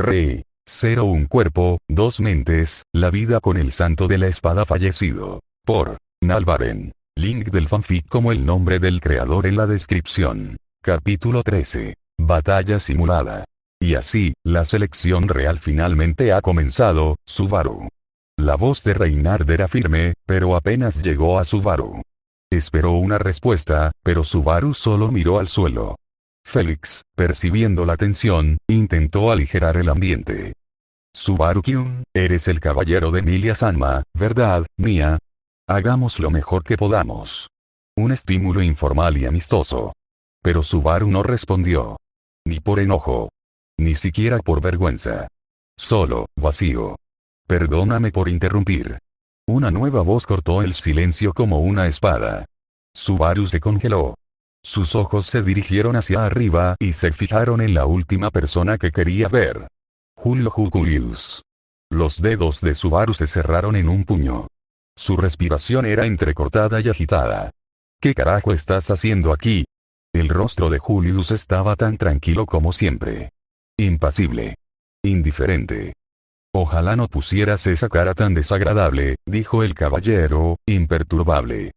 Re. 0 Un cuerpo, dos mentes, la vida con el santo de la espada fallecido. Por Nalvaren. Link del fanfic como el nombre del creador en la descripción. Capítulo 13. Batalla simulada. Y así, la selección real finalmente ha comenzado, Subaru. La voz de Reinhard era firme, pero apenas llegó a Subaru. Esperó una respuesta, pero Subaru solo miró al suelo. Félix, percibiendo la tensión, intentó aligerar el ambiente. Subaru-kun, eres el caballero de Emilia-sama, ¿verdad, Mia? Hagamos lo mejor que podamos. Un estímulo informal y amistoso. Pero Subaru no respondió. Ni por enojo. Ni siquiera por vergüenza. Solo, vacío. Perdóname por interrumpir. Una nueva voz cortó el silencio como una espada. Subaru se congeló. Sus ojos se dirigieron hacia arriba y se fijaron en la última persona que quería ver. Julio Julius. Los dedos de Subaru se cerraron en un puño. Su respiración era entrecortada y agitada. ¿Qué carajo estás haciendo aquí? El rostro de Julius estaba tan tranquilo como siempre. Impasible. Indiferente. Ojalá no pusieras esa cara tan desagradable, dijo el caballero, imperturbable.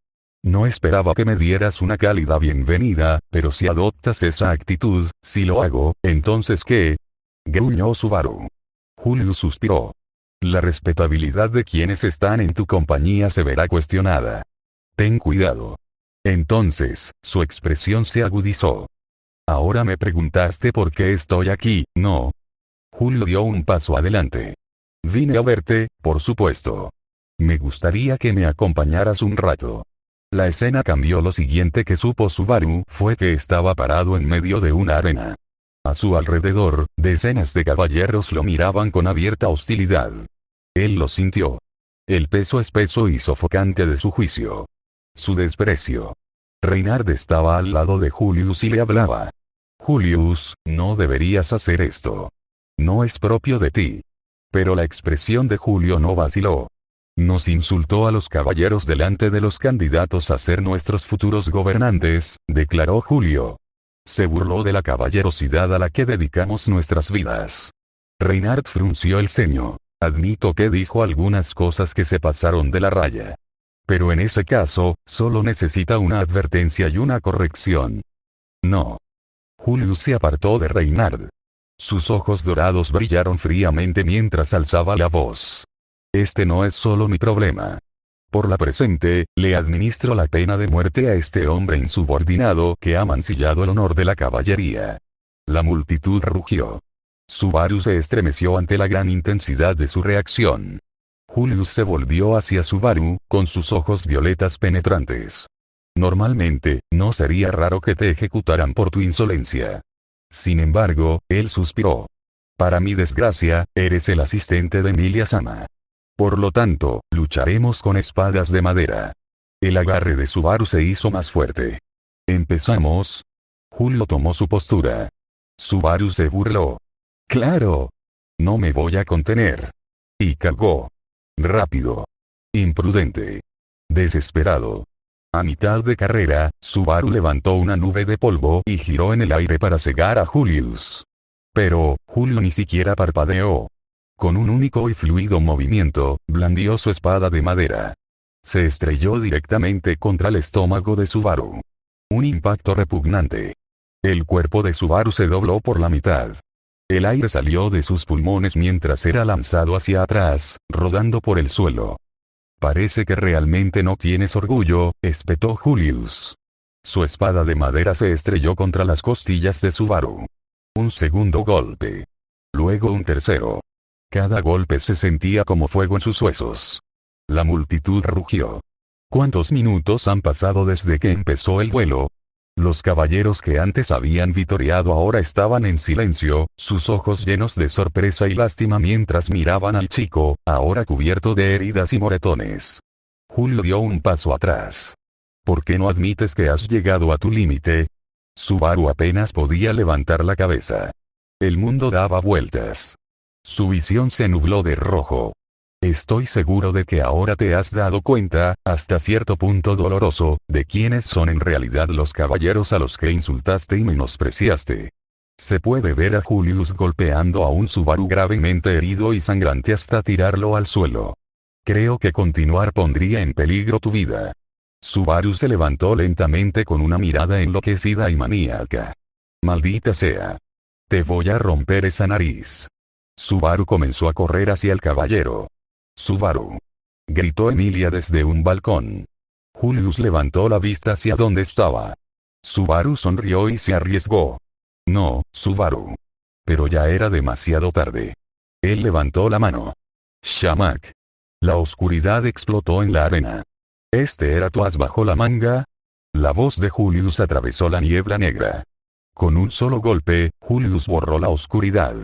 No esperaba que me dieras una cálida bienvenida, pero si adoptas esa actitud, si lo hago, entonces ¿qué? Gruñó Subaru. Julius suspiró. La respetabilidad de quienes están en tu compañía se verá cuestionada. Ten cuidado. Entonces, su expresión se agudizó. Ahora me preguntaste por qué estoy aquí, ¿no? Julio dio un paso adelante. Vine a verte, por supuesto. Me gustaría que me acompañaras un rato. La escena cambió. Lo siguiente que supo Subaru fue que estaba parado en medio de una arena. A su alrededor, decenas de caballeros lo miraban con abierta hostilidad. Él lo sintió. El peso espeso y sofocante de su juicio. Su desprecio. Reinhard estaba al lado de Julius y le hablaba. Julius, no deberías hacer esto. No es propio de ti. Pero la expresión de Julio no vaciló. Nos insultó a los caballeros delante de los candidatos a ser nuestros futuros gobernantes, declaró Julio. Se burló de la caballerosidad a la que dedicamos nuestras vidas. Reinhard frunció el ceño. Admito que dijo algunas cosas que se pasaron de la raya. Pero en ese caso, solo necesita una advertencia y una corrección. No. Julius se apartó de Reinhard. Sus ojos dorados brillaron fríamente mientras alzaba la voz. Este no es solo mi problema. Por la presente, le administro la pena de muerte a este hombre insubordinado que ha mancillado el honor de la caballería. La multitud rugió. Subaru se estremeció ante la gran intensidad de su reacción. Julius se volvió hacia Subaru, con sus ojos violetas penetrantes. Normalmente, no sería raro que te ejecutaran por tu insolencia. Sin embargo, él suspiró. Para mi desgracia, eres el asistente de Emilia-sama. Por lo tanto, lucharemos con espadas de madera. El agarre de Subaru se hizo más fuerte. ¿Empezamos? Julio tomó su postura. Subaru se burló. ¡Claro! No me voy a contener. Y cagó. Rápido. Imprudente. Desesperado. A mitad de carrera, Subaru levantó una nube de polvo y giró en el aire para cegar a Julius. Pero, Julio ni siquiera parpadeó. Con un único y fluido movimiento, blandió su espada de madera. Se estrelló directamente contra el estómago de Subaru. Un impacto repugnante. El cuerpo de Subaru se dobló por la mitad. El aire salió de sus pulmones mientras era lanzado hacia atrás, rodando por el suelo. Parece que realmente no tienes orgullo, espetó Julius. Su espada de madera se estrelló contra las costillas de Subaru. Un segundo golpe. Luego un tercero. Cada golpe se sentía como fuego en sus huesos. La multitud rugió. ¿Cuántos minutos han pasado desde que empezó el duelo? Los caballeros que antes habían vitoreado ahora estaban en silencio, sus ojos llenos de sorpresa y lástima mientras miraban al chico, ahora cubierto de heridas y moretones. Julio dio un paso atrás. ¿Por qué no admites que has llegado a tu límite? Subaru apenas podía levantar la cabeza. El mundo daba vueltas. Su visión se nubló de rojo. Estoy seguro de que ahora te has dado cuenta, hasta cierto punto doloroso, de quiénes son en realidad los caballeros a los que insultaste y menospreciaste. Se puede ver a Julius golpeando a un Subaru gravemente herido y sangrante hasta tirarlo al suelo. Creo que continuar pondría en peligro tu vida. Subaru se levantó lentamente con una mirada enloquecida y maníaca. Maldita sea. Te voy a romper esa nariz. Subaru comenzó a correr hacia el caballero. Subaru. Gritó Emilia desde un balcón. Julius levantó la vista hacia donde estaba. Subaru sonrió y se arriesgó. No, Subaru. Pero ya era demasiado tarde. Él levantó la mano. Shamak. La oscuridad explotó en la arena. ¿Este era tu as bajo la manga? La voz de Julius atravesó la niebla negra. Con un solo golpe, Julius borró la oscuridad.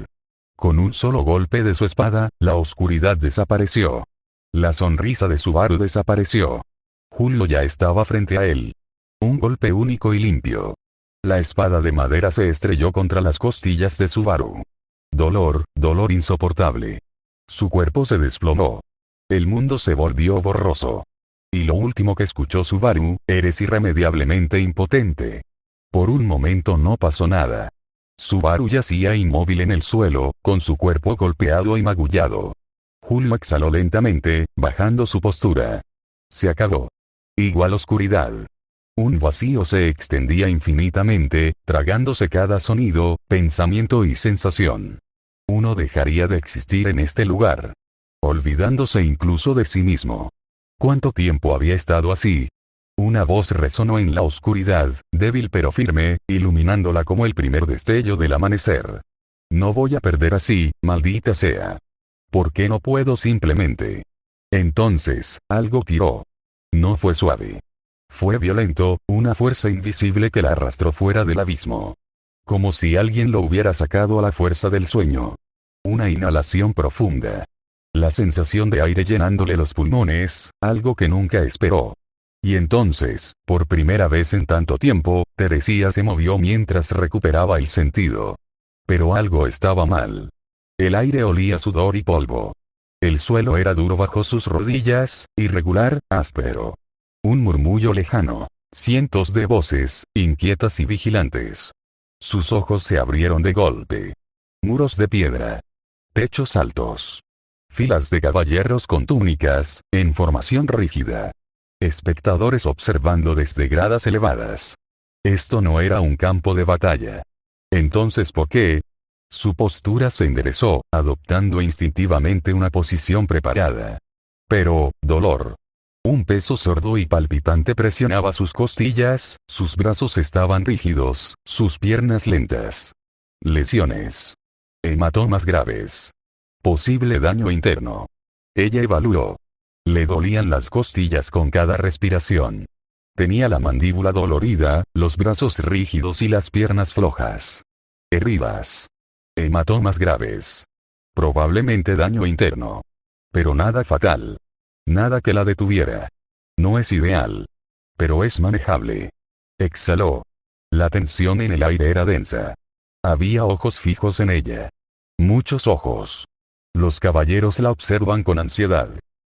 Con un solo golpe de su espada, la oscuridad desapareció. La sonrisa de Subaru desapareció. Julio ya estaba frente a él. Un golpe único y limpio. La espada de madera se estrelló contra las costillas de Subaru. Dolor, dolor insoportable. Su cuerpo se desplomó. El mundo se volvió borroso. Y lo último que escuchó Subaru, eres irremediablemente impotente. Por un momento no pasó nada. Subaru yacía inmóvil en el suelo, con su cuerpo golpeado y magullado. Julio exhaló lentamente, bajando su postura. Se acabó. Igual oscuridad. Un vacío se extendía infinitamente, tragándose cada sonido, pensamiento y sensación. Uno dejaría de existir en este lugar. Olvidándose incluso de sí mismo. ¿Cuánto tiempo había estado así? Una voz resonó en la oscuridad, débil pero firme, iluminándola como el primer destello del amanecer. No voy a perder así, maldita sea. ¿Por qué no puedo simplemente? Entonces, algo tiró. No fue suave. Fue violento, una fuerza invisible que la arrastró fuera del abismo. Como si alguien lo hubiera sacado a la fuerza del sueño. Una inhalación profunda. La sensación de aire llenándole los pulmones, algo que nunca esperó. Y entonces, por primera vez en tanto tiempo, Teresía se movió mientras recuperaba el sentido. Pero algo estaba mal. El aire olía a sudor y polvo. El suelo era duro bajo sus rodillas, irregular, áspero. Un murmullo lejano. Cientos de voces, inquietas y vigilantes. Sus ojos se abrieron de golpe. Muros de piedra. Techos altos. Filas de caballeros con túnicas, en formación rígida. Espectadores observando desde gradas elevadas. Esto no era un campo de batalla. Entonces, ¿por qué? Su postura se enderezó, adoptando instintivamente una posición preparada. Pero, dolor. Un peso sordo y palpitante presionaba sus costillas, sus brazos estaban rígidos, sus piernas lentas. Lesiones. Hematomas graves. Posible daño interno. Ella evaluó. Le dolían las costillas con cada respiración. Tenía la mandíbula dolorida, los brazos rígidos y las piernas flojas. Heridas. Hematomas graves. Probablemente daño interno. Pero nada fatal. Nada que la detuviera. No es ideal. Pero es manejable. Exhaló. La tensión en el aire era densa. Había ojos fijos en ella. Muchos ojos. Los caballeros la observan con ansiedad.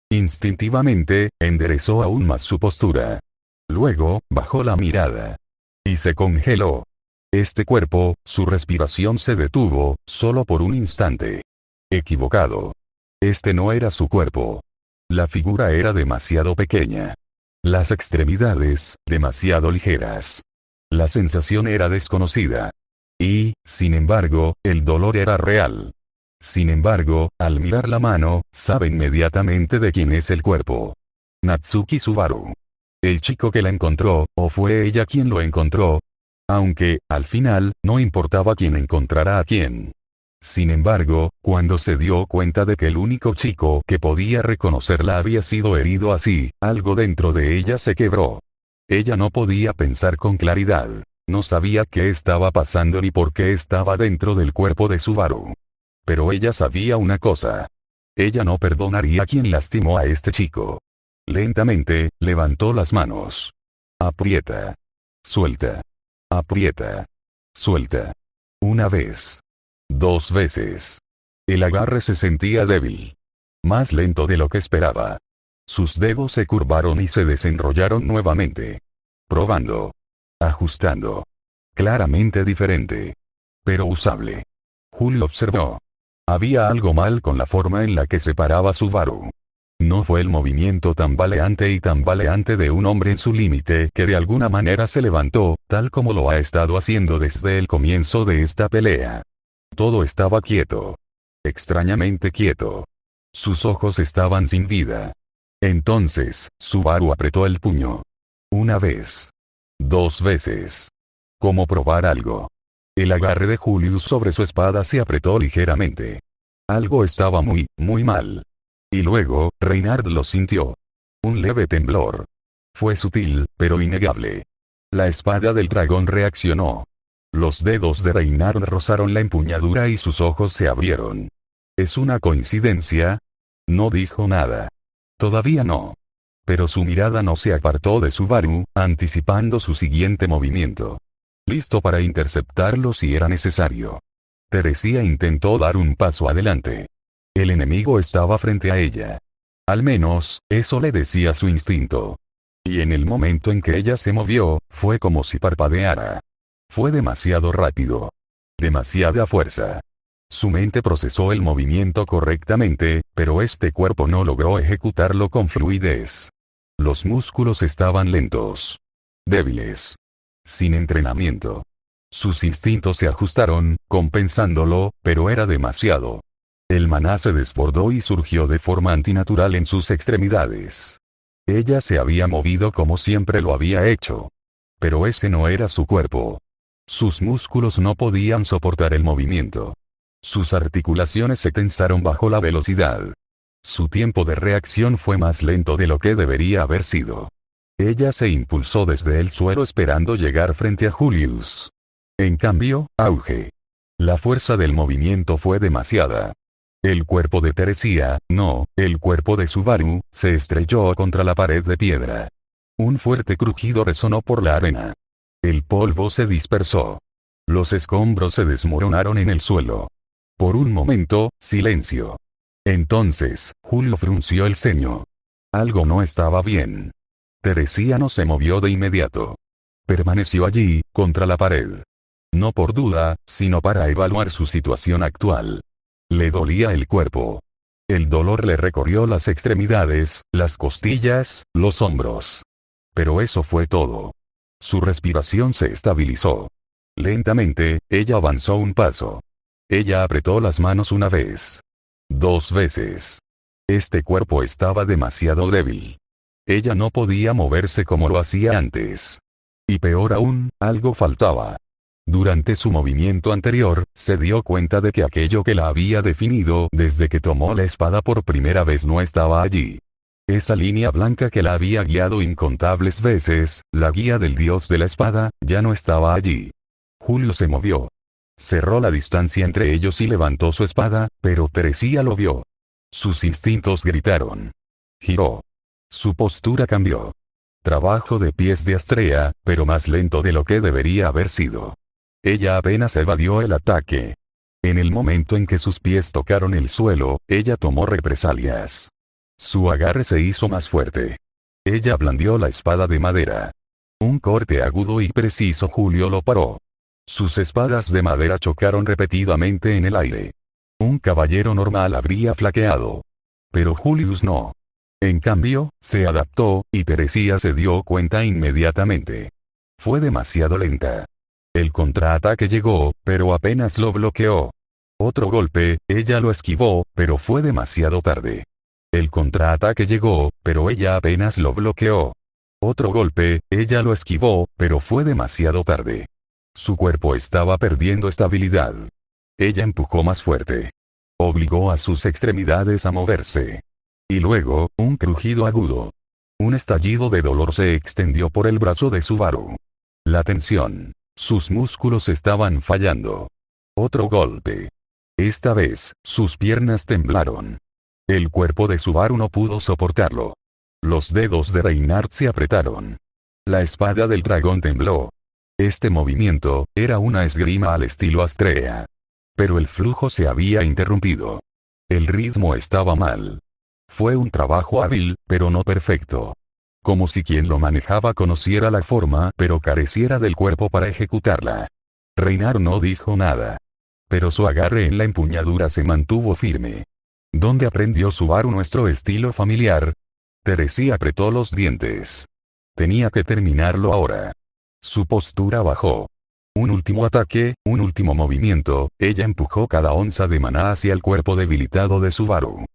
Instintivamente, enderezó aún más su postura. Luego, bajó la mirada. Y se congeló. Este cuerpo, su respiración se detuvo, solo por un instante. Equivocado. Este no era su cuerpo. La figura era demasiado pequeña. Las extremidades, demasiado ligeras. La sensación era desconocida. Y, sin embargo, el dolor era real. Sin embargo, al mirar la mano, sabe inmediatamente de quién es el cuerpo. Natsuki Subaru. El chico que la encontró, o fue ella quien lo encontró. Aunque, al final, no importaba quién encontrara a quién. Sin embargo, cuando se dio cuenta de que el único chico que podía reconocerla había sido herido así, algo dentro de ella se quebró. Ella no podía pensar con claridad. No sabía qué estaba pasando ni por qué estaba dentro del cuerpo de Subaru. Pero ella sabía una cosa. Ella no perdonaría a quien lastimó a este chico. Lentamente, levantó las manos. Aprieta. Suelta. Aprieta. Suelta. Una vez. 2 veces. El agarre se sentía débil. Más lento de lo que esperaba. Sus dedos se curvaron y se desenrollaron nuevamente. Probando. Ajustando. Claramente diferente. pero usable. Julio observó. Había algo mal con la forma en la que se paraba Subaru. No fue el movimiento tambaleante de un hombre en su límite que de alguna manera se levantó, tal como lo ha estado haciendo desde el comienzo de esta pelea. Todo estaba quieto. Extrañamente quieto. Sus ojos estaban sin vida. Entonces, Subaru apretó el puño. Una vez. 2 veces. Como probar algo. El agarre de Julius sobre su espada se apretó ligeramente. Algo estaba muy mal. Y luego, Reinhard lo sintió. Un leve temblor. Fue sutil, pero innegable. La espada del dragón reaccionó. Los dedos de Reinhard rozaron la empuñadura y sus ojos se abrieron. ¿Es una coincidencia? No dijo nada. Todavía no. Pero su mirada no se apartó de Subaru, anticipando su siguiente movimiento. Listo para interceptarlo si era necesario. Teresia intentó dar un paso adelante. El enemigo estaba frente a ella. Al menos, eso le decía su instinto. Y en el momento en que ella se movió, fue como si parpadeara. Fue demasiado rápido. Demasiada fuerza. Su mente procesó el movimiento correctamente, pero este cuerpo no logró ejecutarlo con fluidez. Los músculos estaban lentos. Débiles. Sin entrenamiento. Sus instintos se ajustaron, compensándolo, pero era demasiado. El maná se desbordó y surgió de forma antinatural en sus extremidades. Ella se había movido como siempre lo había hecho. Pero ese no era su cuerpo. Sus músculos no podían soportar el movimiento. Sus articulaciones se tensaron bajo la velocidad. Su tiempo de reacción fue más lento de lo que debería haber sido. Ella se impulsó desde el suelo esperando llegar frente a Julius. En cambio, auge. La fuerza del movimiento fue demasiada. El cuerpo de Teresia, no, el cuerpo de Subaru, se estrelló contra la pared de piedra. Un fuerte crujido resonó por la arena. El polvo se dispersó. Los escombros se desmoronaron en el suelo. Por un momento, silencio. Entonces, Julio frunció el ceño. Algo no estaba bien. Teresia no se movió de inmediato. Permaneció allí, contra la pared. No por duda, sino para evaluar su situación actual. Le dolía el cuerpo. El dolor le recorrió las extremidades, las costillas, los hombros. Pero eso fue todo. Su respiración se estabilizó. Lentamente, ella avanzó un paso. Ella apretó las manos una vez. 2 veces. Este cuerpo estaba demasiado débil. Ella no podía moverse como lo hacía antes. Y peor aún, algo faltaba. Durante su movimiento anterior, se dio cuenta de que aquello que la había definido desde que tomó la espada por primera vez no estaba allí. Esa línea blanca que la había guiado incontables veces, la guía del dios de la espada, ya no estaba allí. Julio se movió. Cerró la distancia entre ellos y levantó su espada, pero Teresia lo vio. Sus instintos gritaron. Giró. Su postura cambió. Trabajo de pies de Astrea, pero más lento de lo que debería haber sido. Ella apenas evadió el ataque. En el momento en que sus pies tocaron el suelo, ella tomó represalias. Su agarre se hizo más fuerte. Ella blandió la espada de madera. Un corte agudo y preciso Julio lo paró. Sus espadas de madera chocaron repetidamente en el aire. Un caballero normal habría flaqueado. Pero Julius no. En cambio, se adaptó, y Teresia se dio cuenta inmediatamente. Fue demasiado lenta. El contraataque llegó, pero apenas lo bloqueó. Otro golpe, ella lo esquivó, pero fue demasiado tarde. El contraataque llegó, pero ella apenas lo bloqueó. Otro golpe, ella lo esquivó, pero fue demasiado tarde. Su cuerpo estaba perdiendo estabilidad. Ella empujó más fuerte. Obligó a sus extremidades a moverse. Y luego, un crujido agudo. Un estallido de dolor se extendió por el brazo de Subaru. La tensión. Sus músculos estaban fallando. Otro golpe. Esta vez, sus piernas temblaron. El cuerpo de Subaru no pudo soportarlo. Los dedos de Reinhard se apretaron. La espada del dragón tembló. Este movimiento, era una esgrima al estilo Astrea. Pero el flujo se había interrumpido. El ritmo estaba mal. Fue un trabajo hábil, pero no perfecto. Como si quien lo manejaba conociera la forma pero careciera del cuerpo para ejecutarla. Reynard no dijo nada. Pero su agarre en la empuñadura se mantuvo firme. ¿Dónde aprendió Subaru nuestro estilo familiar? Teresía apretó los dientes. Tenía que terminarlo ahora. Su postura bajó. Un último ataque, un último movimiento, ella empujó cada onza de maná hacia el cuerpo debilitado de Subaru.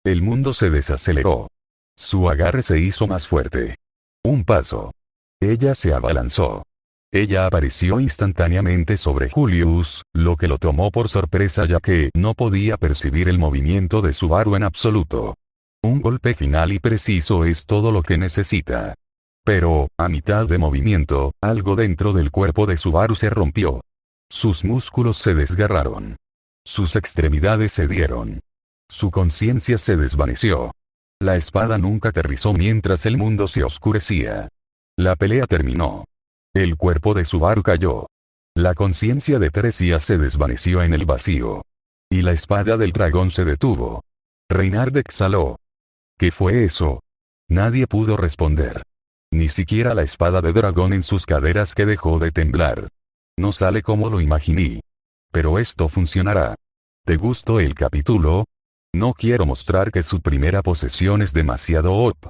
El mundo se desaceleró. Su agarre se hizo más fuerte. Un paso. Ella se abalanzó. Ella apareció instantáneamente sobre Julius, lo que lo tomó por sorpresa ya que no podía percibir el movimiento de Subaru en absoluto. Un golpe final y preciso es todo lo que necesita. Pero, a mitad de movimiento, algo dentro del cuerpo de Subaru se rompió. Sus músculos se desgarraron. Sus extremidades cedieron. Su conciencia se desvaneció. La espada nunca aterrizó mientras el mundo se oscurecía. La pelea terminó. El cuerpo de Subaru cayó. La conciencia de Teresía se desvaneció en el vacío. Y la espada del dragón se detuvo. Reynard exhaló. ¿Qué fue eso? Nadie pudo responder. Ni siquiera la espada de dragón en sus caderas que dejó de temblar. No sale como lo imaginé. Pero esto funcionará. ¿Te gustó el capítulo? No quiero mostrar que su primera posesión es demasiado OP.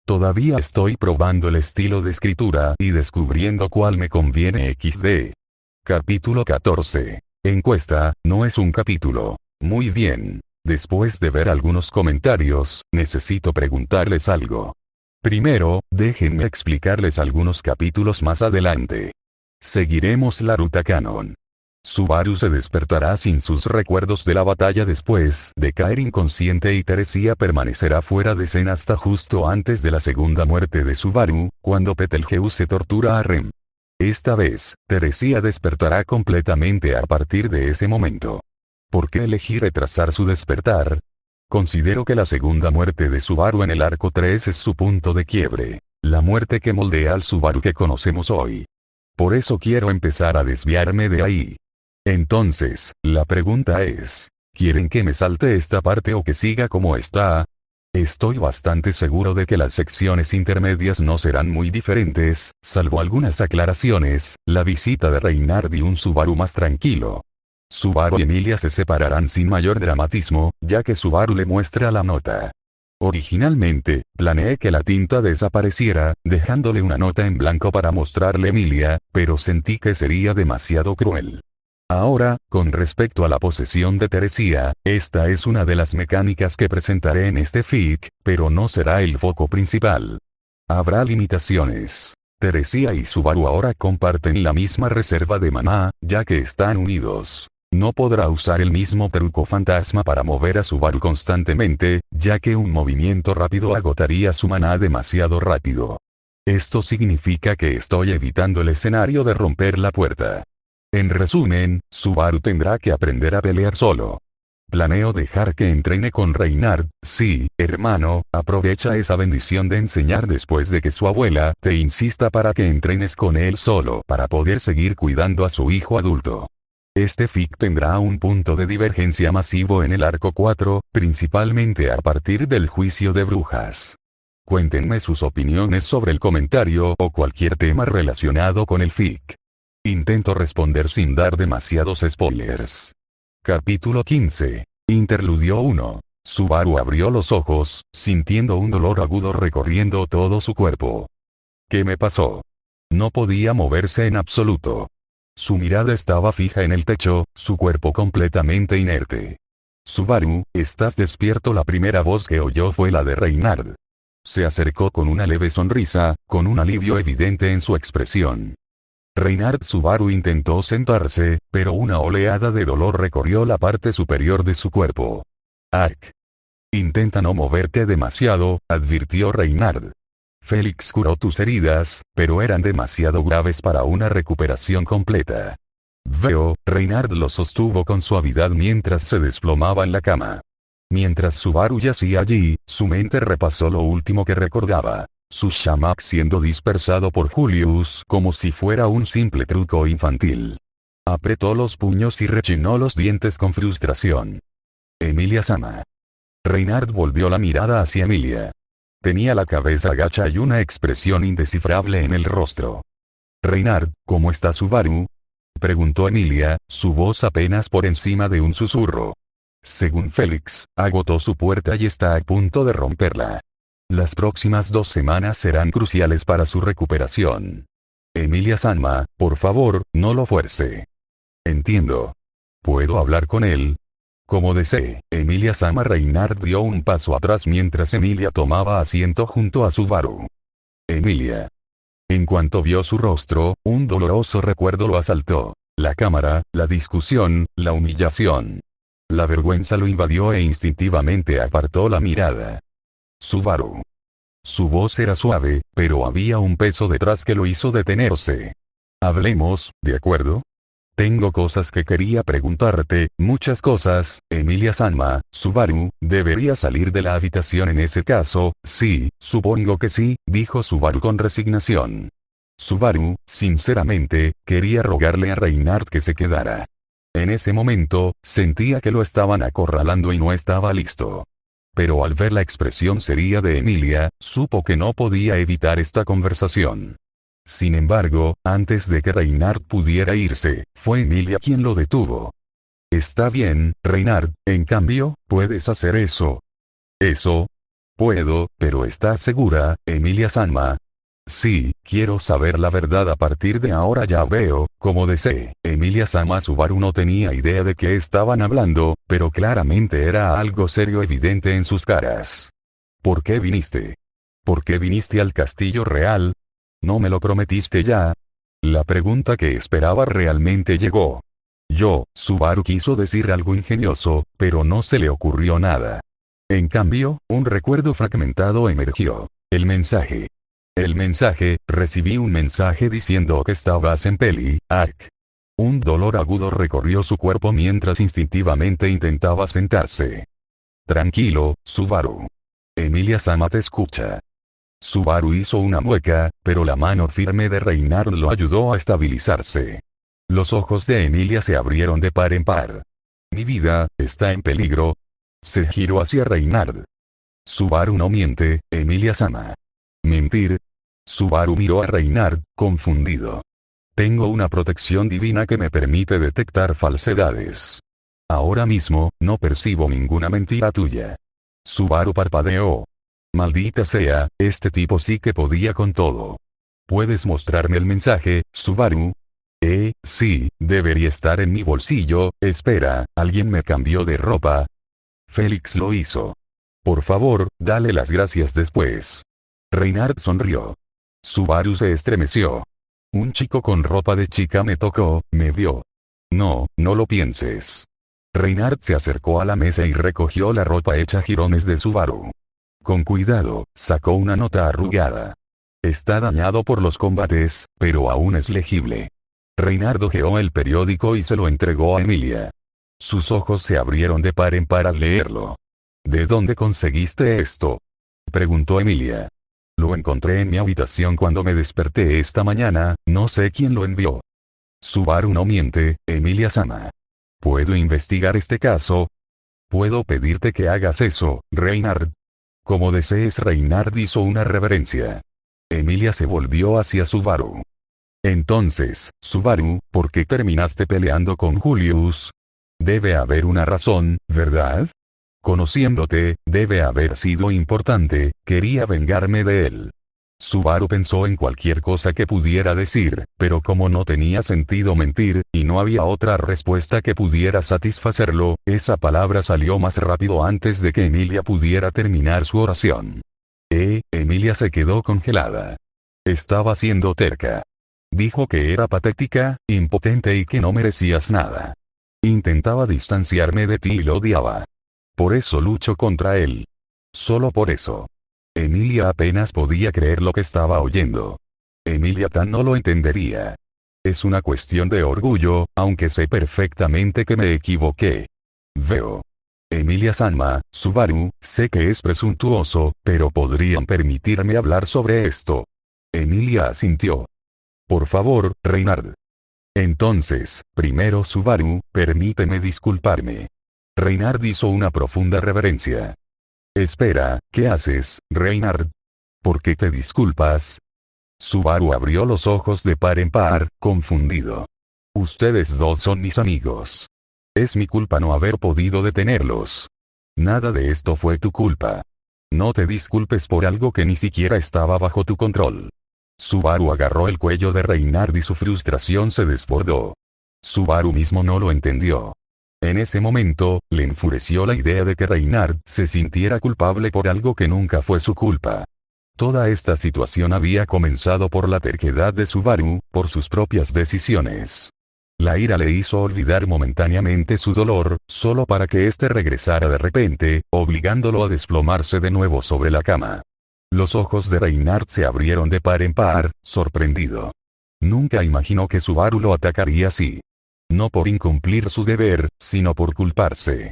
Todavía estoy probando el estilo de escritura y descubriendo cuál me conviene XD. Capítulo 14. Encuesta, no es un capítulo. Muy bien. Después de ver algunos comentarios, necesito preguntarles algo. Primero, déjenme explicarles algunos capítulos más adelante. Seguiremos la ruta canon. Subaru se despertará sin sus recuerdos de la batalla después de caer inconsciente y Teresía permanecerá fuera de escena hasta justo antes de la segunda muerte de Subaru, cuando Betelgeuse tortura a Rem. Esta vez, Teresía despertará completamente a partir de ese momento. ¿Por qué elegí retrasar su despertar? Considero que la segunda muerte de Subaru en el arco 3 es su punto de quiebre, la muerte que moldea al Subaru que conocemos hoy. Por eso quiero empezar a desviarme de ahí. Entonces, la pregunta es, ¿quieren que me salte esta parte o que siga como está? Estoy bastante seguro de que las secciones intermedias no serán muy diferentes, salvo algunas aclaraciones, la visita de Reynard y un Subaru más tranquilo. Subaru y Emilia se separarán sin mayor dramatismo, ya que Subaru le muestra la nota. Originalmente, planeé que la tinta desapareciera, dejándole una nota en blanco para mostrarle a Emilia, pero sentí que sería demasiado cruel. Ahora, con respecto a la posesión de Teresía, esta es una de las mecánicas que presentaré en este fic, pero no será el foco principal. Habrá limitaciones. Teresía y Subaru ahora comparten la misma reserva de maná, ya que están unidos. No podrá usar el mismo truco fantasma para mover a Subaru constantemente, ya que un movimiento rápido agotaría su maná demasiado rápido. Esto significa que estoy evitando el escenario de romper la puerta. En resumen, Subaru tendrá que aprender a pelear solo. Planeo dejar que entrene con Reynard, sí, hermano, aprovecha esa bendición de enseñar después de que su abuela te insista para que entrenes con él solo para poder seguir cuidando a su hijo adulto. Este fic tendrá un punto de divergencia masivo en el arco 4, principalmente a partir del juicio de brujas. Cuéntenme sus opiniones sobre el comentario o cualquier tema relacionado con el fic. Intento responder sin dar demasiados spoilers. Capítulo 15. Interludio 1. Subaru abrió los ojos, sintiendo un dolor agudo recorriendo todo su cuerpo. ¿Qué me pasó? No podía moverse en absoluto. Su mirada estaba fija en el techo, su cuerpo completamente inerte. Subaru, ¿estás despierto? La primera voz que oyó fue la de Reynard. Se acercó con una leve sonrisa, con un alivio evidente en su expresión. Reynard Subaru intentó sentarse, pero una oleada de dolor recorrió la parte superior de su cuerpo. Ark. Intenta no moverte demasiado, advirtió Reynard. Félix curó tus heridas, pero eran demasiado graves para una recuperación completa. Veo, Reynard lo sostuvo con suavidad mientras se desplomaba en la cama. Mientras Subaru yacía allí, su mente repasó lo último que recordaba. Su shamak siendo dispersado por Julius como si fuera un simple truco infantil. Apretó los puños y rechinó los dientes con frustración. Emilia-sama. Reynard volvió la mirada hacia Emilia. Tenía la cabeza agacha y una expresión indescifrable en el rostro. Reynard, ¿cómo está Subaru? Preguntó Emilia, su voz apenas por encima de un susurro. Según Félix, agotó su puerta y está a punto de romperla. Las próximas 2 semanas serán cruciales para su recuperación. Emilia Sanma, por favor, no lo fuerce. Entiendo. ¿Puedo hablar con él? Como desee. Emilia Sama. Reinhard dio un paso atrás mientras Emilia tomaba asiento junto a Subaru. Emilia. En cuanto vio su rostro, un doloroso recuerdo lo asaltó. La cámara, la discusión, la humillación. La vergüenza lo invadió e instintivamente apartó la mirada. Subaru. Su voz era suave, pero había un peso detrás que lo hizo detenerse. Hablemos, ¿de acuerdo? Tengo cosas que quería preguntarte, muchas cosas. Emilia Sanma. Subaru, ¿debería salir de la habitación en ese caso? Sí, supongo que sí, dijo Subaru con resignación. Subaru, sinceramente, quería rogarle a Reinhard que se quedara. En ese momento, sentía que lo estaban acorralando y no estaba listo. Pero al ver la expresión seria de Emilia, supo que no podía evitar esta conversación. Sin embargo, antes de que Reinhard pudiera irse, fue Emilia quien lo detuvo. Está bien, Reinhard, en cambio, puedes hacer eso. ¿Eso? Puedo, pero ¿estás segura, Emilia Sanma? Sí, quiero saber la verdad a partir de ahora. Ya veo, como desee. Emilia Sama. Subaru no tenía idea de qué estaban hablando, pero claramente era algo serio evidente en sus caras. ¿Por qué viniste? ¿Por qué viniste al castillo real? ¿No me lo prometiste ya? La pregunta que esperaba realmente llegó. Subaru quiso decir algo ingenioso, pero no se le ocurrió nada. En cambio, un recuerdo fragmentado emergió. El mensaje. Recibí un mensaje diciendo que estabas en Peli, Ark. Un dolor agudo recorrió su cuerpo mientras instintivamente intentaba sentarse. Tranquilo, Subaru. Emilia Sama te escucha. Subaru hizo una mueca, pero la mano firme de Reinhard lo ayudó a estabilizarse. Los ojos de Emilia se abrieron de par en par. Mi vida, está en peligro. Se giró hacia Reinhard. Subaru no miente, Emilia Sama. ¿Mentir? Subaru miró a Reinhard, confundido. Tengo una protección divina que me permite detectar falsedades. Ahora mismo, no percibo ninguna mentira tuya. Subaru parpadeó. Maldita sea, este tipo sí que podía con todo. ¿Puedes mostrarme el mensaje, Subaru? Sí, debería estar en mi bolsillo. Espera, ¿alguien me cambió de ropa? Félix lo hizo. Por favor, dale las gracias después. Reinhard sonrió. Subaru se estremeció. Un chico con ropa de chica me tocó, me vio. No, no lo pienses. Reinhard se acercó a la mesa y recogió la ropa hecha jirones de Subaru. Con cuidado, sacó una nota arrugada. Está dañado por los combates, pero aún es legible. Reinhard hojeó el periódico y se lo entregó a Emilia. Sus ojos se abrieron de par en par al leerlo. ¿De dónde conseguiste esto? Preguntó Emilia. Lo encontré en mi habitación cuando me desperté esta mañana, no sé quién lo envió. Subaru no miente, Emilia Sama. ¿Puedo investigar este caso? ¿Puedo pedirte que hagas eso, Reinhard? Como desees. Reinhard hizo una reverencia. Emilia se volvió hacia Subaru. Entonces, Subaru, ¿por qué terminaste peleando con Julius? Debe haber una razón, ¿verdad? Conociéndote, debe haber sido importante, quería vengarme de él. Subaru pensó en cualquier cosa que pudiera decir, pero como no tenía sentido mentir, y no había otra respuesta que pudiera satisfacerlo, esa palabra salió más rápido antes de que Emilia pudiera terminar su oración. Emilia se quedó congelada. Estaba siendo terca. Dijo que era patética, impotente y que no merecías nada. Intentaba distanciarme de ti y lo odiaba. Por eso lucho contra él. Solo por eso. Emilia apenas podía creer lo que estaba oyendo. Emilia Tan no lo entendería. Es una cuestión de orgullo, aunque sé perfectamente que me equivoqué. Veo. Emilia Sanma. Subaru, sé que es presuntuoso, pero podrían permitirme hablar sobre esto. Emilia asintió. Por favor, Reinhard. Entonces, primero Subaru, permíteme disculparme. Reinhard hizo una profunda reverencia. Espera, ¿qué haces, Reinhard? ¿Por qué te disculpas? Subaru abrió los ojos de par en par, confundido. Ustedes dos son mis amigos. Es mi culpa no haber podido detenerlos. Nada de esto fue tu culpa. No te disculpes por algo que ni siquiera estaba bajo tu control. Subaru agarró el cuello de Reinhard y su frustración se desbordó. Subaru mismo no lo entendió. En ese momento, le enfureció la idea de que Reinhard se sintiera culpable por algo que nunca fue su culpa. Toda esta situación había comenzado por la terquedad de Subaru, por sus propias decisiones. La ira le hizo olvidar momentáneamente su dolor, solo para que éste regresara de repente, obligándolo a desplomarse de nuevo sobre la cama. Los ojos de Reinhard se abrieron de par en par, sorprendido. Nunca imaginó que Subaru lo atacaría así. No por incumplir su deber, sino por culparse.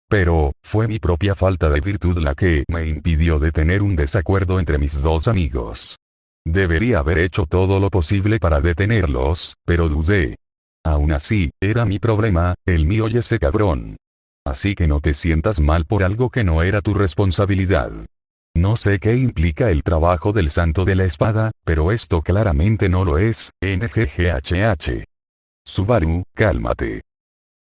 Pero, fue mi propia falta de virtud la que me impidió detener un desacuerdo entre mis dos amigos. Debería haber hecho todo lo posible para detenerlos, pero dudé. Aún así, era mi problema, el mío y ese cabrón. Así que no te sientas mal por algo que no era tu responsabilidad. No sé qué implica el trabajo del Santo de la Espada, pero esto claramente no lo es, NGGHH. Subaru, cálmate.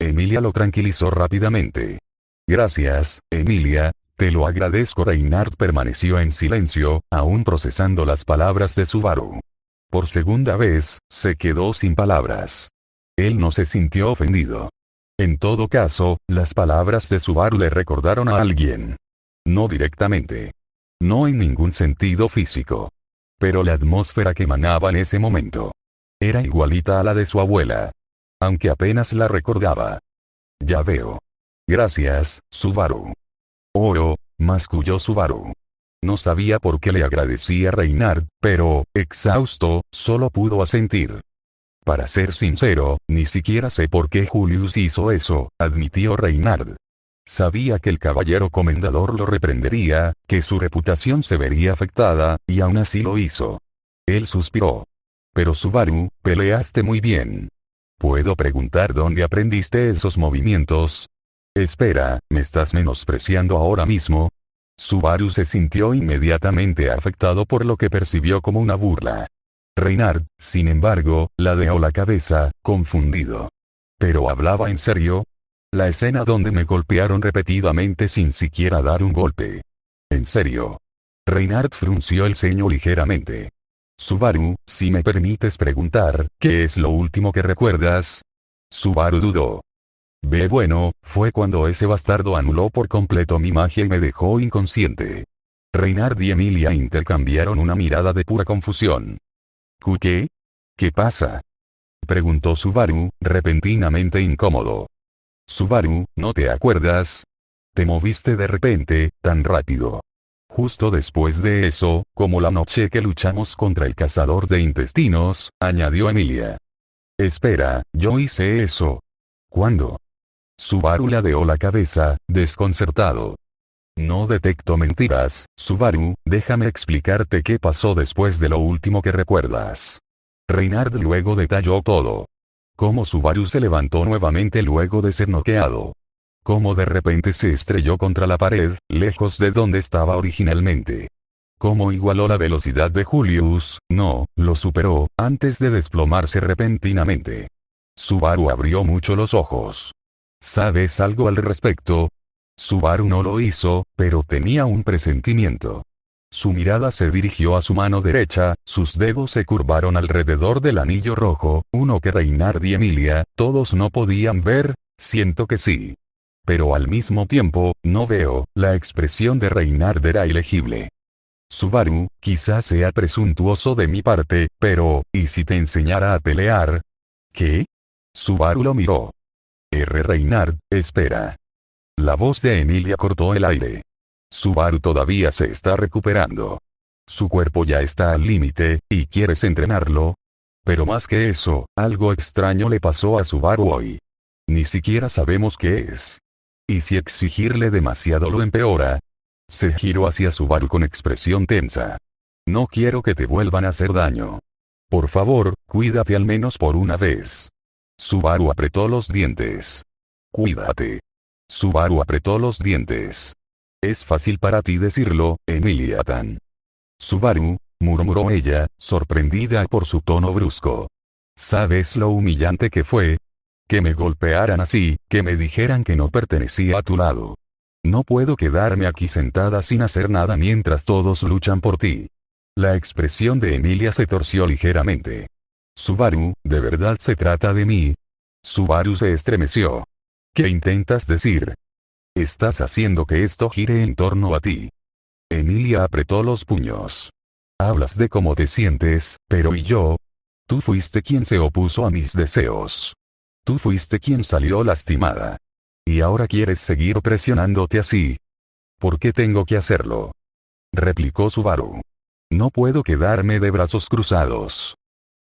Emilia lo tranquilizó rápidamente. Gracias, Emilia, te lo agradezco. Reinhard permaneció en silencio, aún procesando las palabras de Subaru. Por segunda vez, se quedó sin palabras. Él no se sintió ofendido. En todo caso, las palabras de Subaru le recordaron a alguien. No directamente. No en ningún sentido físico. Pero la atmósfera que emanaba en ese momento era igualita a la de su abuela. Aunque apenas la recordaba. Ya veo. Gracias, Subaru. Oh, masculló Subaru. No sabía por qué le agradecía a Reinhard, pero, exhausto, solo pudo asentir. Para ser sincero, ni siquiera sé por qué Julius hizo eso, admitió Reinhard. Sabía que el caballero comendador lo reprendería, que su reputación se vería afectada, y aún así lo hizo. Él suspiró. Pero Subaru, peleaste muy bien. ¿Puedo preguntar dónde aprendiste esos movimientos? Espera, ¿me estás menospreciando ahora mismo? Subaru se sintió inmediatamente afectado por lo que percibió como una burla. Reinhard, sin embargo, ladeó la cabeza, confundido. ¿Pero hablaba en serio? La escena donde me golpearon repetidamente sin siquiera dar un golpe. ¿En serio? Reinhard frunció el ceño ligeramente. Subaru, si me permites preguntar, ¿qué es lo último que recuerdas? Subaru dudó. Bueno, fue cuando ese bastardo anuló por completo mi magia y me dejó inconsciente. Reinhard y Emilia intercambiaron una mirada de pura confusión. ¿Qué? ¿Qué pasa? Preguntó Subaru, repentinamente incómodo. Subaru, ¿no te acuerdas? Te moviste de repente, tan rápido. Justo después de eso, como la noche que luchamos contra el cazador de intestinos, añadió Emilia. Espera, yo hice eso. ¿Cuándo? Subaru ladeó la cabeza, desconcertado. No detecto mentiras, Subaru, déjame explicarte qué pasó después de lo último que recuerdas. Reinhard luego detalló todo. Cómo Subaru se levantó nuevamente luego de ser noqueado. Cómo de repente se estrelló contra la pared, lejos de donde estaba originalmente. Cómo igualó la velocidad de Julius, no, lo superó, antes de desplomarse repentinamente. Subaru abrió mucho los ojos. ¿Sabes algo al respecto? Subaru no lo hizo, pero tenía un presentimiento. Su mirada se dirigió a su mano derecha, sus dedos se curvaron alrededor del anillo rojo, uno que Reinhard y Emilia, todos no podían ver, siento que sí. Pero al mismo tiempo, no veo, la expresión de Reinhard era ilegible. Subaru, quizás sea presuntuoso de mi parte, pero, ¿y si te enseñara a pelear? ¿Qué? Subaru lo miró. Reinhard, espera. La voz de Emilia cortó el aire. Subaru todavía se está recuperando. Su cuerpo ya está al límite, ¿y quieres entrenarlo? Pero más que eso, algo extraño le pasó a Subaru hoy. Ni siquiera sabemos qué es. ¿Y si exigirle demasiado lo empeora? Se giró hacia Subaru con expresión tensa. No quiero que te vuelvan a hacer daño. Por favor, cuídate al menos por una vez. Subaru apretó los dientes. Cuídate. Subaru apretó los dientes. Es fácil para ti decirlo, Emilia-tan. Subaru, murmuró ella, sorprendida por su tono brusco. ¿Sabes lo humillante que fue? Que me golpearan así, que me dijeran que no pertenecía a tu lado. No puedo quedarme aquí sentada sin hacer nada mientras todos luchan por ti. La expresión de Emilia se torció ligeramente. Subaru, ¿de verdad se trata de mí? Subaru se estremeció. ¿Qué intentas decir? Estás haciendo que esto gire en torno a ti. Emilia apretó los puños. Hablas de cómo te sientes, pero ¿y yo? Tú fuiste quien se opuso a mis deseos. Tú fuiste quien salió lastimada. Y ahora quieres seguir presionándote así. ¿Por qué tengo que hacerlo? Replicó Subaru. No puedo quedarme de brazos cruzados.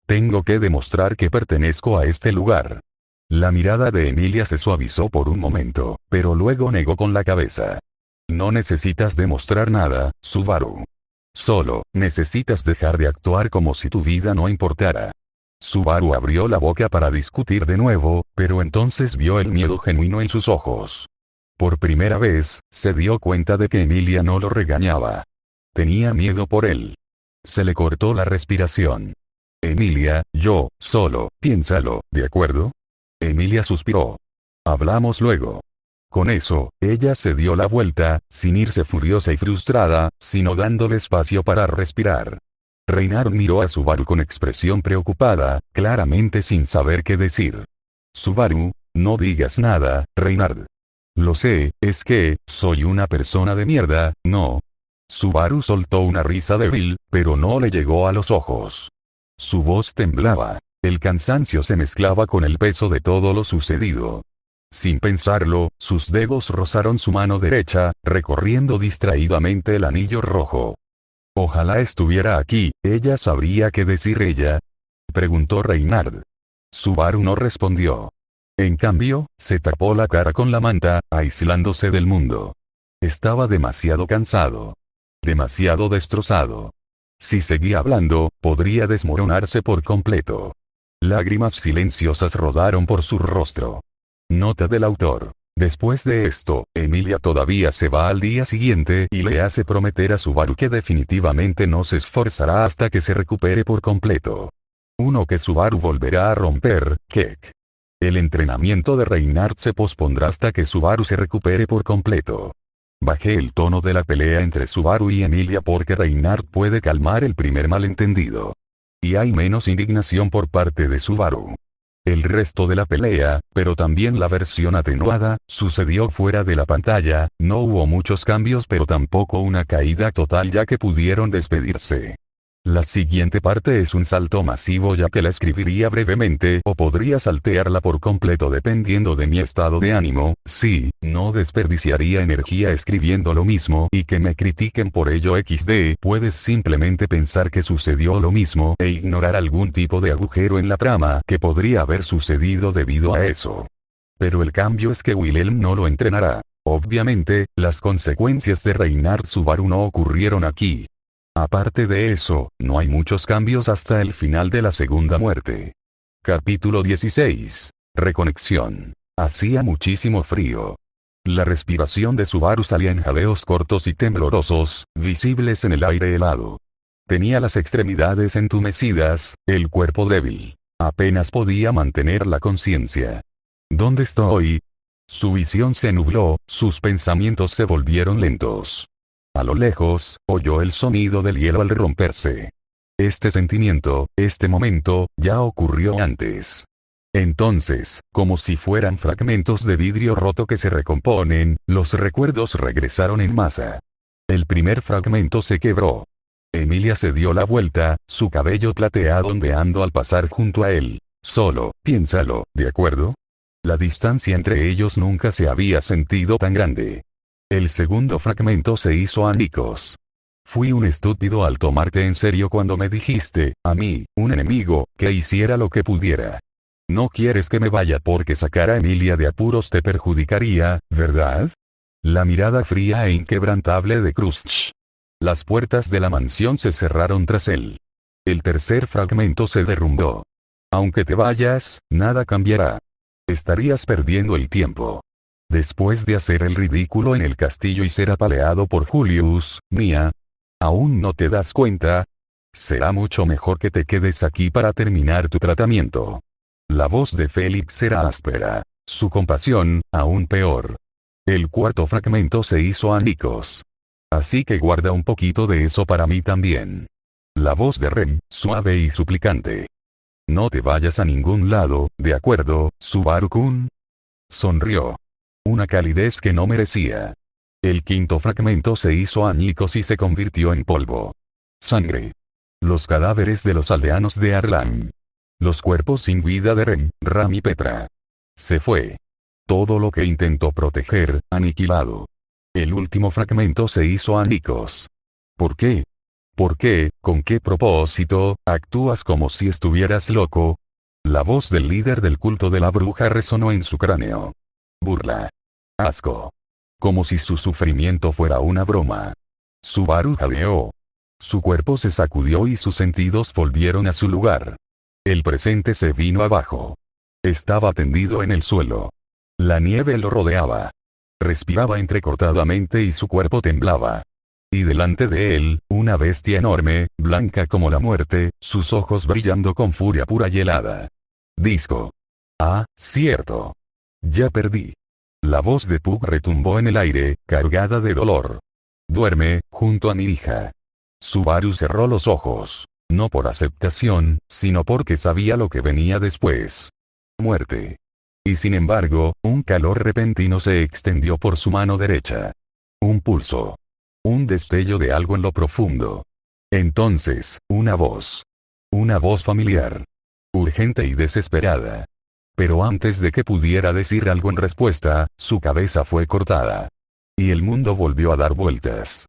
Tengo que demostrar que pertenezco a este lugar. La mirada de Emilia se suavizó por un momento, pero luego negó con la cabeza. No necesitas demostrar nada, Subaru. Solo, necesitas dejar de actuar como si tu vida no importara. Subaru abrió la boca para discutir de nuevo, pero entonces vio el miedo genuino en sus ojos. Por primera vez, se dio cuenta de que Emilia no lo regañaba. Tenía miedo por él. Se le cortó la respiración. Emilia, solo, piénsalo, ¿de acuerdo? Emilia suspiró. Hablamos luego. Con eso, ella se dio la vuelta, sin irse furiosa y frustrada, sino dándole espacio para respirar. Reynard miró a Subaru con expresión preocupada, claramente sin saber qué decir. Subaru, no digas nada, Reynard. Lo sé, es que, soy una persona de mierda, ¿no? Subaru soltó una risa débil, pero no le llegó a los ojos. Su voz temblaba. El cansancio se mezclaba con el peso de todo lo sucedido. Sin pensarlo, sus dedos rozaron su mano derecha, recorriendo distraídamente el anillo rojo. Ojalá estuviera aquí, ella sabría qué decir ella. Preguntó Reynard. Subaru no respondió. En cambio, se tapó la cara con la manta, aislándose del mundo. Estaba demasiado cansado. Demasiado destrozado. Si seguía hablando, podría desmoronarse por completo. Lágrimas silenciosas rodaron por su rostro. Nota del autor. Después de esto, Emilia todavía se va al día siguiente y le hace prometer a Subaru que definitivamente no se esforzará hasta que se recupere por completo. Uno que Subaru volverá a romper, Kek. El entrenamiento de Reynard se pospondrá hasta que Subaru se recupere por completo. Bajé el tono de la pelea entre Subaru y Emilia porque Reynard puede calmar el primer malentendido. Y hay menos indignación por parte de Subaru. El resto de la pelea, pero también la versión atenuada, sucedió fuera de la pantalla, no hubo muchos cambios pero tampoco una caída total ya que pudieron despedirse. La siguiente parte es un salto masivo ya que la escribiría brevemente o podría saltearla por completo dependiendo de mi estado de ánimo, sí, no desperdiciaría energía escribiendo lo mismo y que me critiquen por ello XD. Puedes simplemente pensar que sucedió lo mismo e ignorar algún tipo de agujero en la trama que podría haber sucedido debido a eso. Pero el cambio es que Wilhelm no lo entrenará. Obviamente, las consecuencias de Reynard Subaru no ocurrieron aquí. Aparte de eso, no hay muchos cambios hasta el final de la segunda muerte. Capítulo 16. Reconexión. Hacía muchísimo frío. La respiración de Subaru salía en jadeos cortos y temblorosos, visibles en el aire helado. Tenía las extremidades entumecidas, el cuerpo débil. Apenas podía mantener la conciencia. ¿Dónde estoy? Su visión se nubló, sus pensamientos se volvieron lentos. A lo lejos, oyó el sonido del hielo al romperse. Este sentimiento, este momento, ya ocurrió antes. Entonces, como si fueran fragmentos de vidrio roto que se recomponen, los recuerdos regresaron en masa. El primer fragmento se quebró. Emilia se dio la vuelta, su cabello plateado ondeando al pasar junto a él. Solo, piénsalo, ¿de acuerdo? La distancia entre ellos nunca se había sentido tan grande. El segundo fragmento se hizo añicos. Fui un estúpido al tomarte en serio cuando me dijiste, a mí, un enemigo, que hiciera lo que pudiera. No quieres que me vaya porque sacar a Emilia de apuros te perjudicaría, ¿verdad? La mirada fría e inquebrantable de Krusty. Las puertas de la mansión se cerraron tras él. El tercer fragmento se derrumbó. Aunque te vayas, nada cambiará. Estarías perdiendo el tiempo. Después de hacer el ridículo en el castillo y ser apaleado por Julius, Mia. ¿Aún no te das cuenta? Será mucho mejor que te quedes aquí para terminar tu tratamiento. La voz de Félix era áspera. Su compasión, aún peor. El cuarto fragmento se hizo añicos. Así que guarda un poquito de eso para mí también. La voz de Ren, suave y suplicante. No te vayas a ningún lado, ¿de acuerdo, Subaru-kun? Sonrió. Una calidez que no merecía. El quinto fragmento se hizo añicos y se convirtió en polvo. Sangre. Los cadáveres de los aldeanos de Arlan. Los cuerpos sin vida de Ren, Ram y Petra. Se fue. Todo lo que intentó proteger, aniquilado. El último fragmento se hizo añicos. ¿Por qué? ¿Por qué, con qué propósito, actúas como si estuvieras loco? La voz del líder del culto de la bruja resonó en su cráneo. Burla. Asco. Como si su sufrimiento fuera una broma. Subaru jadeó. Su cuerpo se sacudió y sus sentidos volvieron a su lugar. El presente se vino abajo. Estaba tendido en el suelo. La nieve lo rodeaba. Respiraba entrecortadamente y su cuerpo temblaba. Y delante de él, una bestia enorme, blanca como la muerte, sus ojos brillando con furia pura y helada. Disco. Ah, cierto. Ya perdí. La voz de Puck retumbó en el aire, cargada de dolor. Duerme, junto a mi hija. Subaru cerró los ojos. No por aceptación, sino porque sabía lo que venía después. Muerte. Y sin embargo, un calor repentino se extendió por su mano derecha. Un pulso. Un destello de algo en lo profundo. Entonces, una voz. Una voz familiar. Urgente y desesperada. Pero antes de que pudiera decir algo en respuesta, su cabeza fue cortada. Y el mundo volvió a dar vueltas.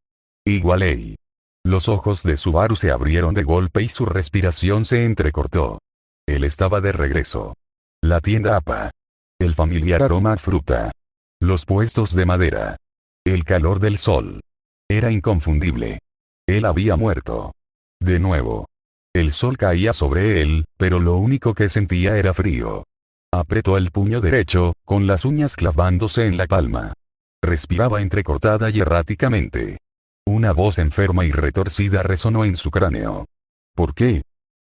Igualei. Los ojos de Subaru se abrieron de golpe y su respiración se entrecortó. Él estaba de regreso. La tienda APA. El familiar aroma a fruta. Los puestos de madera. El calor del sol. Era inconfundible. Él había muerto. De nuevo. El sol caía sobre él, pero lo único que sentía era frío. Apretó el puño derecho, con las uñas clavándose en la palma. Respiraba entrecortada y erráticamente. Una voz enferma y retorcida resonó en su cráneo. ¿Por qué?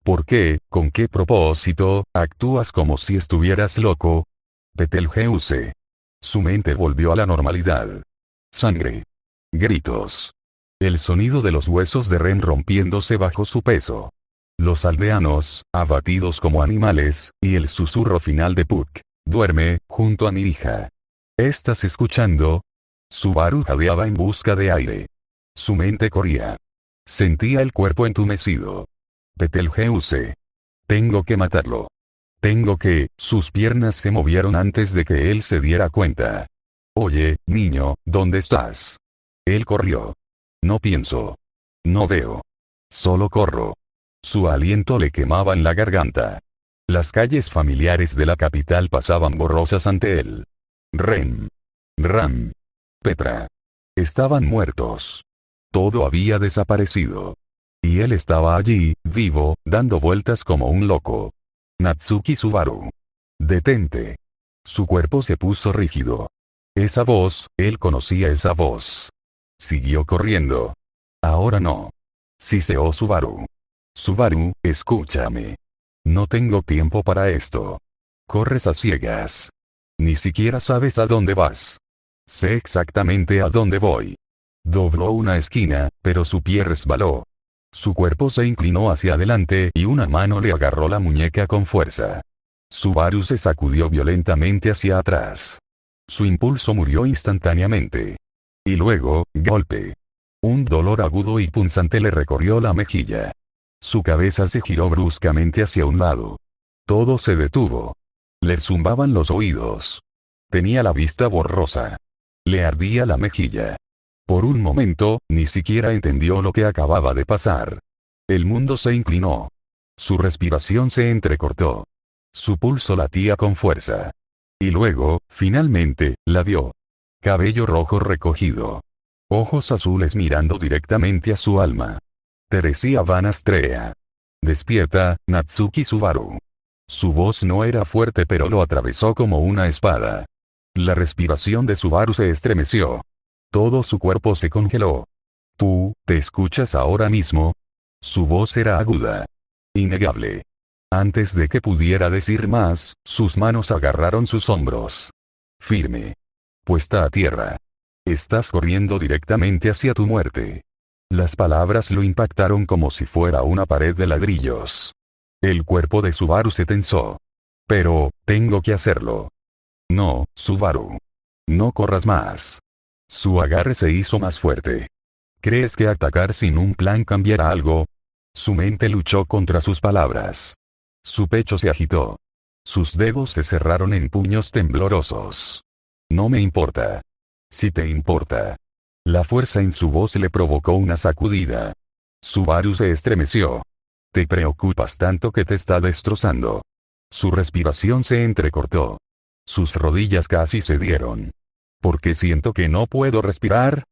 ¿Por qué, con qué propósito, actúas como si estuvieras loco? Betelgeuse. Su mente volvió a la normalidad. Sangre. Gritos. El sonido de los huesos de Ren rompiéndose bajo su peso. Los aldeanos, abatidos como animales, y el susurro final de Puck. Duerme, junto a mi hija. ¿Estás escuchando? Subaru jadeaba en busca de aire. Su mente corría. Sentía el cuerpo entumecido. Betelgeuse. Tengo que matarlo. Tengo que. Sus piernas se movieron antes de que él se diera cuenta. Oye, niño, ¿dónde estás? Él corrió. No pienso. No veo. Solo corro. Su aliento le quemaba en la garganta. Las calles familiares de la capital pasaban borrosas ante él. Ren. Ram. Petra. Estaban muertos. Todo había desaparecido. Y él estaba allí, vivo, dando vueltas como un loco. Natsuki Subaru. Detente. Su cuerpo se puso rígido. Esa voz, él conocía esa voz. Siguió corriendo. Ahora no. Siseó Subaru. Subaru, escúchame. No tengo tiempo para esto. Corres a ciegas. Ni siquiera sabes a dónde vas. Sé exactamente a dónde voy. Dobló una esquina, pero su pie resbaló. Su cuerpo se inclinó hacia adelante y una mano le agarró la muñeca con fuerza. Subaru se sacudió violentamente hacia atrás. Su impulso murió instantáneamente. Y luego, golpe. Un dolor agudo y punzante le recorrió la mejilla. Su cabeza se giró bruscamente hacia un lado. Todo se detuvo. Le zumbaban los oídos. Tenía la vista borrosa. Le ardía la mejilla. Por un momento, ni siquiera entendió lo que acababa de pasar. El mundo se inclinó. Su respiración se entrecortó. Su pulso latía con fuerza. Y luego, finalmente, la vio. Cabello rojo recogido. Ojos azules mirando directamente a su alma. Teresia Van Astrea. Despierta, Natsuki Subaru. Su voz no era fuerte pero lo atravesó como una espada. La respiración de Subaru se estremeció. Todo su cuerpo se congeló. ¿Tú, te escuchas ahora mismo? Su voz era aguda. Innegable. Antes de que pudiera decir más, sus manos agarraron sus hombros. Firme. Puesta a tierra. Estás corriendo directamente hacia tu muerte. Las palabras lo impactaron como si fuera una pared de ladrillos. El cuerpo de Subaru se tensó. Pero, tengo que hacerlo. No, Subaru. No corras más. Su agarre se hizo más fuerte. ¿Crees que atacar sin un plan cambiará algo? Su mente luchó contra sus palabras. Su pecho se agitó. Sus dedos se cerraron en puños temblorosos. No me importa. Si te importa. La fuerza en su voz le provocó una sacudida. Subaru se estremeció. Te preocupas tanto que te está destrozando. Su respiración se entrecortó. Sus rodillas casi cedieron. ¿Por qué siento que no puedo respirar?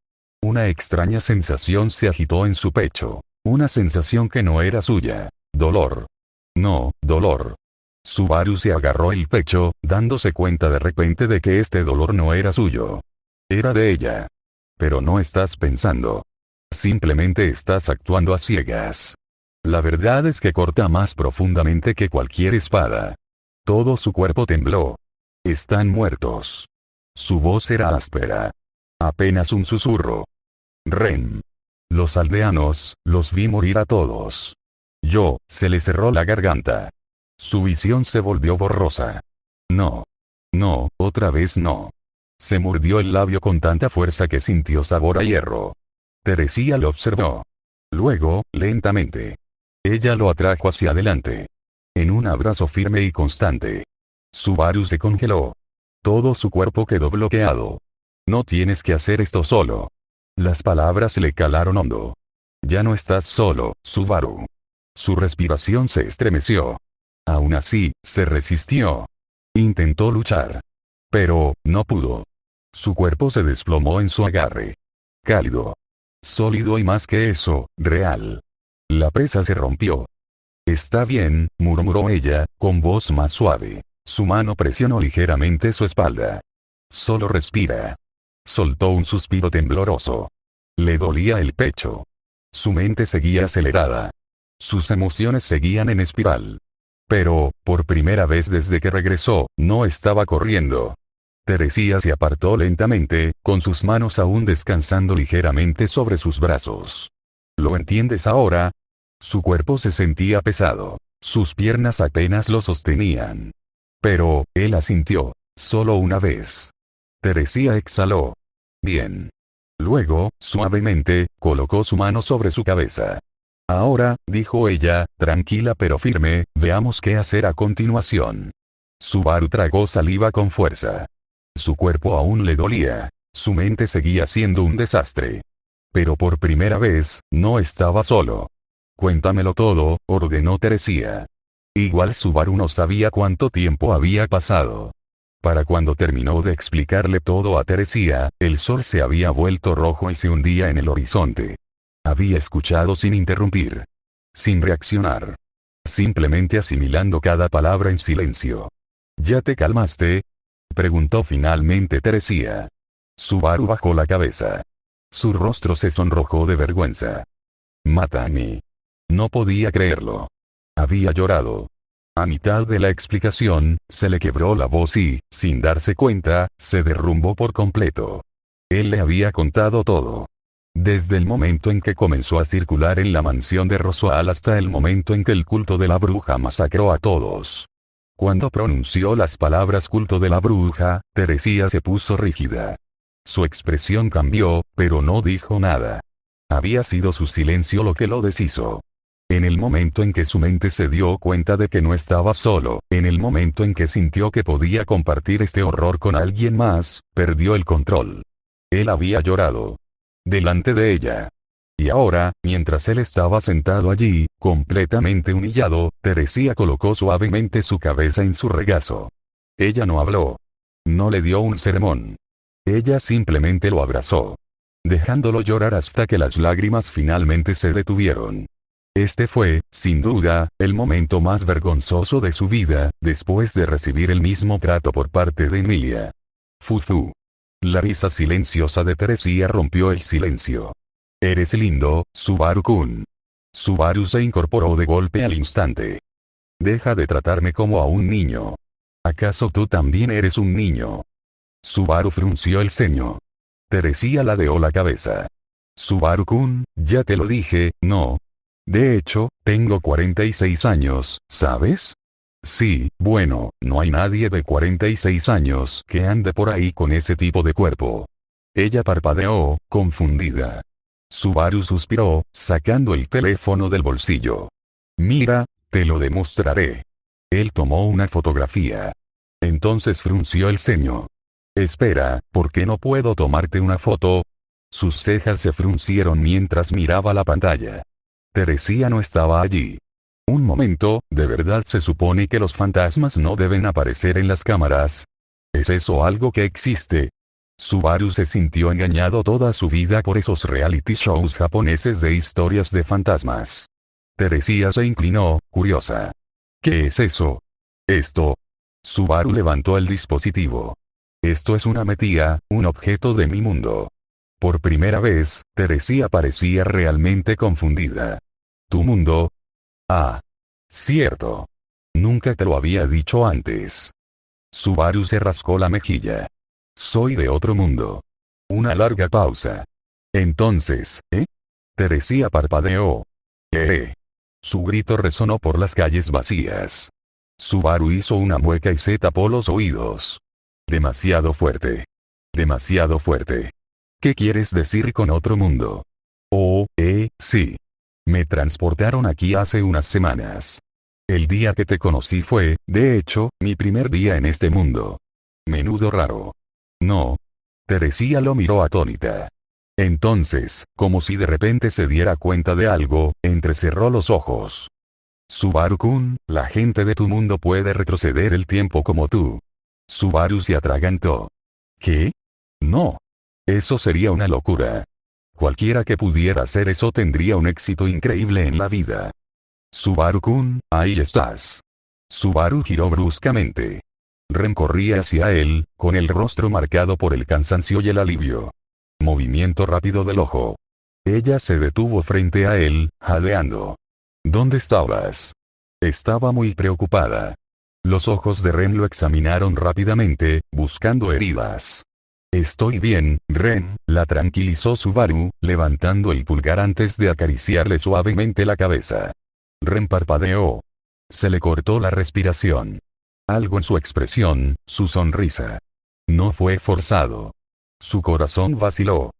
Una extraña sensación se agitó en su pecho. Una sensación que no era suya. Dolor. No, dolor. Subaru se agarró el pecho, dándose cuenta de repente de que este dolor no era suyo. Era de ella. Pero no estás pensando. Simplemente estás actuando a ciegas. La verdad es que corta más profundamente que cualquier espada. Todo su cuerpo tembló. Están muertos. Su voz era áspera. Apenas un susurro. Ren. Los aldeanos, los vi morir a todos. Se le cerró la garganta. Su visión se volvió borrosa. No. No, otra vez no. Se mordió el labio con tanta fuerza que sintió sabor a hierro. Teresia lo observó. Luego, lentamente. Ella lo atrajo hacia adelante. En un abrazo firme y constante. Subaru se congeló. Todo su cuerpo quedó bloqueado. No tienes que hacer esto solo. Las palabras le calaron hondo. Ya no estás solo, Subaru. Su respiración se estremeció. Aún así, se resistió. Intentó luchar. Pero, no pudo. Su cuerpo se desplomó en su agarre. Cálido. Sólido y más que eso, real. La presa se rompió. Está bien, murmuró ella, con voz más suave. Su mano presionó ligeramente su espalda. Solo respira. Soltó un suspiro tembloroso. Le dolía el pecho. Su mente seguía acelerada. Sus emociones seguían en espiral. Pero, por primera vez desde que regresó, no estaba corriendo. Teresia se apartó lentamente, con sus manos aún descansando ligeramente sobre sus brazos. ¿Lo entiendes ahora? Su cuerpo se sentía pesado. Sus piernas apenas lo sostenían. Pero, él asintió. Solo una vez. Teresia exhaló. Bien. Luego, suavemente, colocó su mano sobre su cabeza. Ahora, dijo ella, tranquila pero firme, veamos qué hacer a continuación. Subaru tragó saliva con fuerza. Su cuerpo aún le dolía. Su mente seguía siendo un desastre. Pero por primera vez, no estaba solo. Cuéntamelo todo, ordenó Teresia. Igual Subaru no sabía cuánto tiempo había pasado. Para cuando terminó de explicarle todo a Teresia, el sol se había vuelto rojo y se hundía en el horizonte. Había escuchado sin interrumpir. Sin reaccionar. Simplemente asimilando cada palabra en silencio. ¿Ya te calmaste? Preguntó finalmente Teresia. Subaru bajó la cabeza. Su rostro se sonrojó de vergüenza. Mátame. No podía creerlo. Había llorado. A mitad de la explicación, se le quebró la voz y, sin darse cuenta, se derrumbó por completo. Él le había contado todo. Desde el momento en que comenzó a circular en la mansión de Roswell hasta el momento en que el culto de la bruja masacró a todos. Cuando pronunció las palabras culto de la bruja, Teresia se puso rígida. Su expresión cambió, pero no dijo nada. Había sido su silencio lo que lo deshizo. En el momento en que su mente se dio cuenta de que no estaba solo, en el momento en que sintió que podía compartir este horror con alguien más, perdió el control. Él había llorado. Delante de ella. Y ahora, mientras él estaba sentado allí, completamente humillado, Teresia colocó suavemente su cabeza en su regazo. Ella no habló. No le dio un sermón. Ella simplemente lo abrazó. Dejándolo llorar hasta que las lágrimas finalmente se detuvieron. Este fue, sin duda, el momento más vergonzoso de su vida, después de recibir el mismo trato por parte de Emilia. Fufu. La risa silenciosa de Teresia rompió el silencio. Eres lindo, Subaru-kun. Subaru se incorporó de golpe al instante. Deja de tratarme como a un niño. ¿Acaso tú también eres un niño? Subaru frunció el ceño. Teresía ladeó la cabeza. Subaru-kun, ya te lo dije, no. De hecho, tengo 46 años, ¿sabes? Sí, bueno, no hay nadie de 46 años que ande por ahí con ese tipo de cuerpo. Ella parpadeó, confundida. Subaru suspiró, sacando el teléfono del bolsillo. Mira, te lo demostraré. Él tomó una fotografía. Entonces frunció el ceño. Espera, ¿por qué no puedo tomarte una foto? Sus cejas se fruncieron mientras miraba la pantalla. Teresía no estaba allí. Un momento, ¿de verdad se supone que los fantasmas no deben aparecer en las cámaras? ¿Es eso algo que existe? Subaru se sintió engañado toda su vida por esos reality shows japoneses de historias de fantasmas. Teresía se inclinó, curiosa. ¿Qué es eso? Esto. Subaru levantó el dispositivo. Esto es una metía, un objeto de mi mundo. Por primera vez, Teresía parecía realmente confundida. ¿Tu mundo? Ah. Cierto. Nunca te lo había dicho antes. Subaru se rascó la mejilla. Soy de otro mundo. Una larga pausa. Entonces, ¿eh? Teresía parpadeó. Su grito resonó por las calles vacías. Subaru hizo una mueca y se tapó los oídos. Demasiado fuerte. Demasiado fuerte. ¿Qué quieres decir con otro mundo? Oh, sí. Me transportaron aquí hace unas semanas. El día que te conocí fue, de hecho, mi primer día en este mundo. Menudo raro. No. Teresía lo miró atónita. Entonces, como si de repente se diera cuenta de algo, entrecerró los ojos. Subaru-kun, la gente de tu mundo puede retroceder el tiempo como tú. Subaru se atragantó. ¿Qué? No. Eso sería una locura. Cualquiera que pudiera hacer eso tendría un éxito increíble en la vida. Subaru-kun, ahí estás. Subaru giró bruscamente. Ren corría hacia él, con el rostro marcado por el cansancio y el alivio. Movimiento rápido del ojo. Ella se detuvo frente a él, jadeando. ¿Dónde estabas? Estaba muy preocupada. Los ojos de Ren lo examinaron rápidamente, buscando heridas. Estoy bien, Ren, la tranquilizó Subaru, levantando el pulgar antes de acariciarle suavemente la cabeza. Ren parpadeó. Se le cortó la respiración. Algo en su expresión, su sonrisa. No fue forzado. Su corazón vaciló.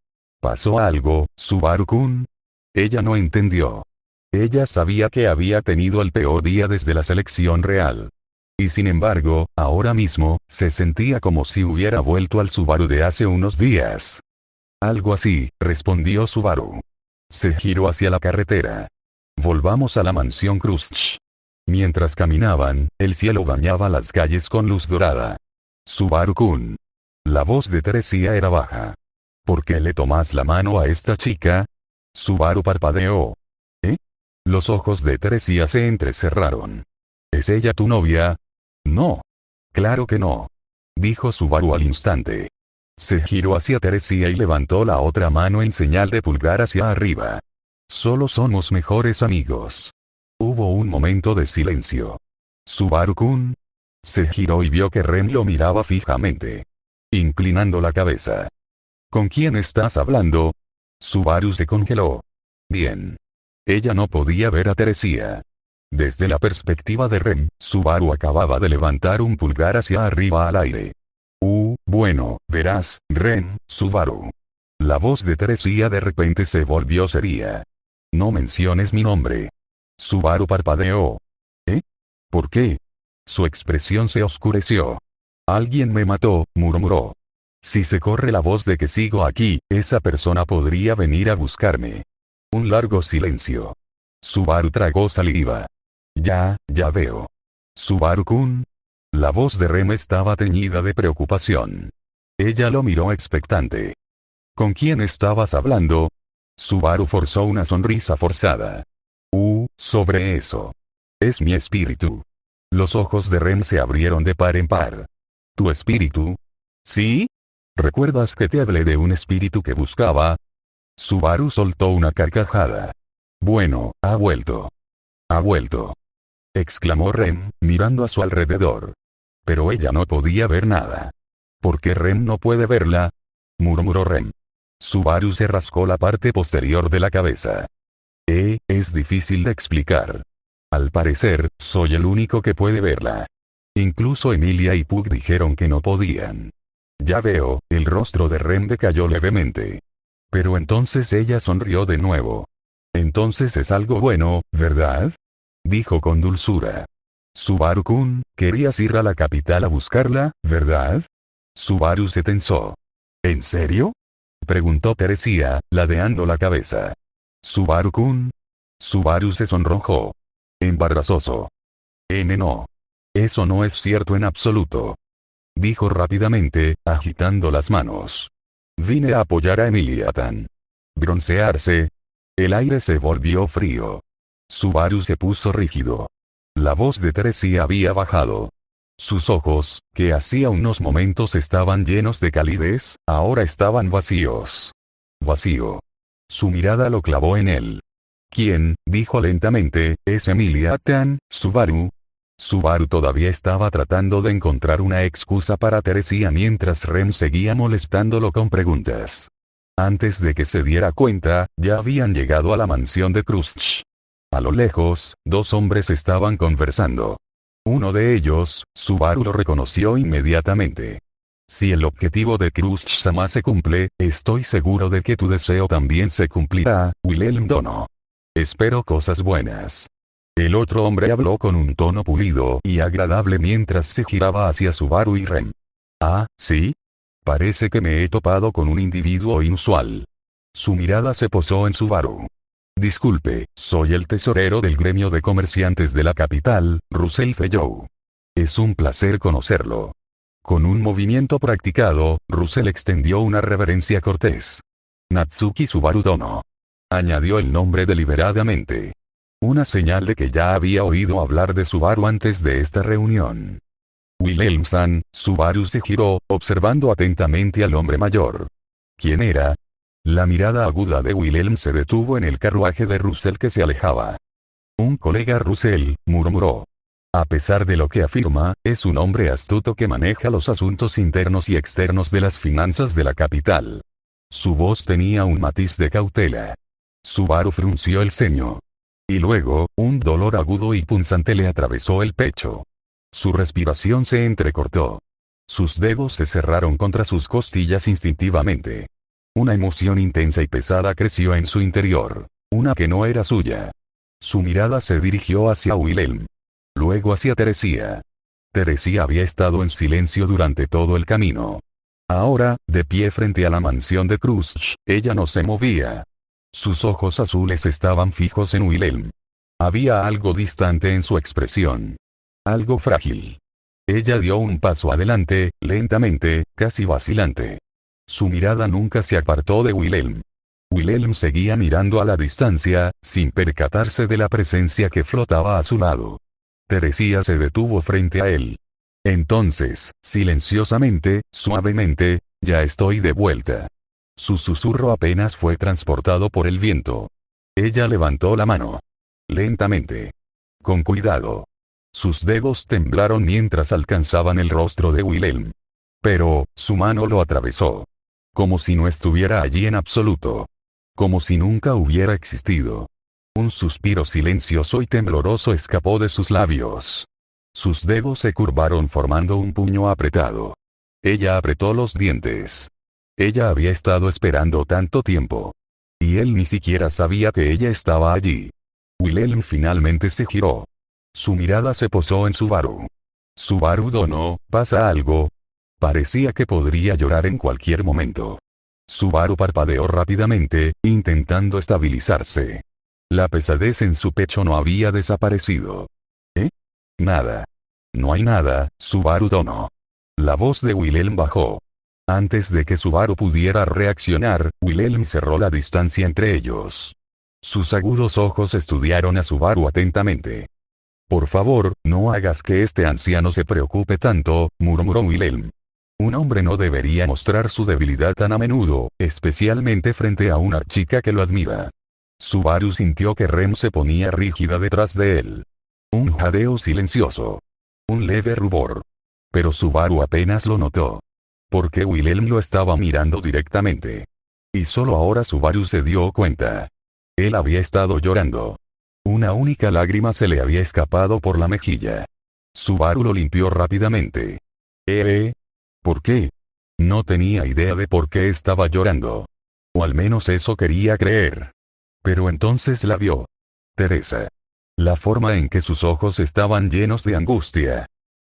¿Pasó algo, Subaru-kun? Ella no entendió. Ella sabía que había tenido el peor día desde la selección real. Y sin embargo, ahora mismo, se sentía como si hubiera vuelto al Subaru de hace unos días. Algo así, respondió Subaru. Se giró hacia la carretera. Volvamos a la mansión Cruzch. Mientras caminaban, el cielo bañaba las calles con luz dorada. Subaru-kun. La voz de Teresía era baja. ¿Por qué le tomas la mano a esta chica? Subaru parpadeó. ¿Eh? Los ojos de Teresía se entrecerraron. ¿Es ella tu novia? No. Claro que no. Dijo Subaru al instante. Se giró hacia Teresía y levantó la otra mano en señal de pulgar hacia arriba. Solo somos mejores amigos. Hubo un momento de silencio. Subaru-kun. Se giró y vio que Ren lo miraba fijamente. Inclinando la cabeza. ¿Con quién estás hablando? Subaru se congeló. Bien. Ella no podía ver a Teresía. Desde la perspectiva de Ren, Subaru acababa de levantar un pulgar hacia arriba al aire. Bueno, verás, Ren, Subaru. La voz de Teresía de repente se volvió seria. No menciones mi nombre. Subaru parpadeó. ¿Eh? ¿Por qué? Su expresión se oscureció. Alguien me mató, murmuró. Si se corre la voz de que sigo aquí, esa persona podría venir a buscarme. Un largo silencio. Subaru tragó saliva. Ya veo. Subaru-kun. La voz de Ren estaba teñida de preocupación. Ella lo miró expectante. ¿Con quién estabas hablando? Subaru forzó una sonrisa forzada. Sobre eso. Es mi espíritu. Los ojos de Ren se abrieron de par en par. ¿Tu espíritu? ¿Sí? ¿Recuerdas que te hablé de un espíritu que buscaba? Subaru soltó una carcajada. Bueno, ha vuelto. Ha vuelto. Exclamó Ren, mirando a su alrededor. Pero ella no podía ver nada. ¿Por qué Ren no puede verla?, murmuró Ren. Subaru se rascó la parte posterior de la cabeza. Es difícil de explicar. Al parecer, soy el único que puede verla. Incluso Emilia y Pug dijeron que no podían. Ya veo, el rostro de Ren decayó levemente. Pero entonces ella sonrió de nuevo. Entonces es algo bueno, ¿verdad?, dijo con dulzura. Subaru-kun, querías ir a la capital a buscarla, ¿verdad? Subaru se tensó. ¿En serio?, preguntó Teresia, ladeando la cabeza. Subaru-kun. Subaru se sonrojó. Embarazoso. No. Eso no es cierto en absoluto, dijo rápidamente, agitando las manos. Vine a apoyar a Emilia-tan. Broncearse. El aire se volvió frío. Subaru se puso rígido. La voz de Teresia había bajado. Sus ojos, que hacía unos momentos estaban llenos de calidez, ahora estaban vacíos. Vacío. Su mirada lo clavó en él. ¿Quién?, dijo lentamente, es Emilia-tan, Subaru. Subaru todavía estaba tratando de encontrar una excusa para Teresia mientras Ren seguía molestándolo con preguntas. Antes de que se diera cuenta, ya habían llegado a la mansión de Krusty. A lo lejos, dos hombres estaban conversando. Uno de ellos, Subaru lo reconoció inmediatamente. Si el objetivo de Krusty-sama se cumple, estoy seguro de que tu deseo también se cumplirá, Wilhelm Dono. Espero cosas buenas. El otro hombre habló con un tono pulido y agradable mientras se giraba hacia Subaru y Ren. Ah, ¿sí? Parece que me he topado con un individuo inusual. Su mirada se posó en Subaru. Disculpe, soy el tesorero del gremio de comerciantes de la capital, Russell Fellou. Es un placer conocerlo. Con un movimiento practicado, Russell extendió una reverencia cortés. Natsuki Subaru Dono. Añadió el nombre deliberadamente. Una señal de que ya había oído hablar de Subaru antes de esta reunión. Wilhelm-san. Subaru se giró, observando atentamente al hombre mayor. ¿Quién era? La mirada aguda de Wilhelm se detuvo en el carruaje de Russell que se alejaba. Un colega Russell, murmuró. A pesar de lo que afirma, es un hombre astuto que maneja los asuntos internos y externos de las finanzas de la capital. Su voz tenía un matiz de cautela. Subaru frunció el ceño. Y luego, un dolor agudo y punzante le atravesó el pecho. Su respiración se entrecortó. Sus dedos se cerraron contra sus costillas instintivamente. Una emoción intensa y pesada creció en su interior. Una que no era suya. Su mirada se dirigió hacia Wilhelm. Luego hacia Teresia. Teresia había estado en silencio durante todo el camino. Ahora, de pie frente a la mansión de Krusty, ella no se movía. Sus ojos azules estaban fijos en Wilhelm. Había algo distante en su expresión. Algo frágil. Ella dio un paso adelante, lentamente, casi vacilante. Su mirada nunca se apartó de Wilhelm. Wilhelm seguía mirando a la distancia, sin percatarse de la presencia que flotaba a su lado. Teresia se detuvo frente a él. Entonces, silenciosamente, suavemente, ya estoy de vuelta. Su susurro apenas fue transportado por el viento. Ella levantó la mano. Lentamente. Con cuidado. Sus dedos temblaron mientras alcanzaban el rostro de Wilhelm. Pero, su mano lo atravesó. Como si no estuviera allí en absoluto. Como si nunca hubiera existido. Un suspiro silencioso y tembloroso escapó de sus labios. Sus dedos se curvaron formando un puño apretado. Ella apretó los dientes. Ella había estado esperando tanto tiempo. Y él ni siquiera sabía que ella estaba allí. Wilhelm finalmente se giró. Su mirada se posó en Subaru. Subaru Dono, ¿pasa algo? Parecía que podría llorar en cualquier momento. Subaru parpadeó rápidamente, intentando estabilizarse. La pesadez en su pecho no había desaparecido. Nada. No hay nada, Subaru Dono. La voz de Wilhelm bajó. Antes de que Subaru pudiera reaccionar, Wilhelm cerró la distancia entre ellos. Sus agudos ojos estudiaron a Subaru atentamente. Por favor, no hagas que este anciano se preocupe tanto, murmuró Wilhelm. Un hombre no debería mostrar su debilidad tan a menudo, especialmente frente a una chica que lo admira. Subaru sintió que Ren se ponía rígida detrás de él. Un jadeo silencioso. Un leve rubor. Pero Subaru apenas lo notó. Porque Wilhelm lo estaba mirando directamente. Y solo ahora Subaru se dio cuenta. Él había estado llorando. Una única lágrima se le había escapado por la mejilla. Subaru lo limpió rápidamente. ¿Por qué? No tenía idea de por qué estaba llorando. O al menos eso quería creer. Pero entonces la vio. Teresa. La forma en que sus ojos estaban llenos de angustia.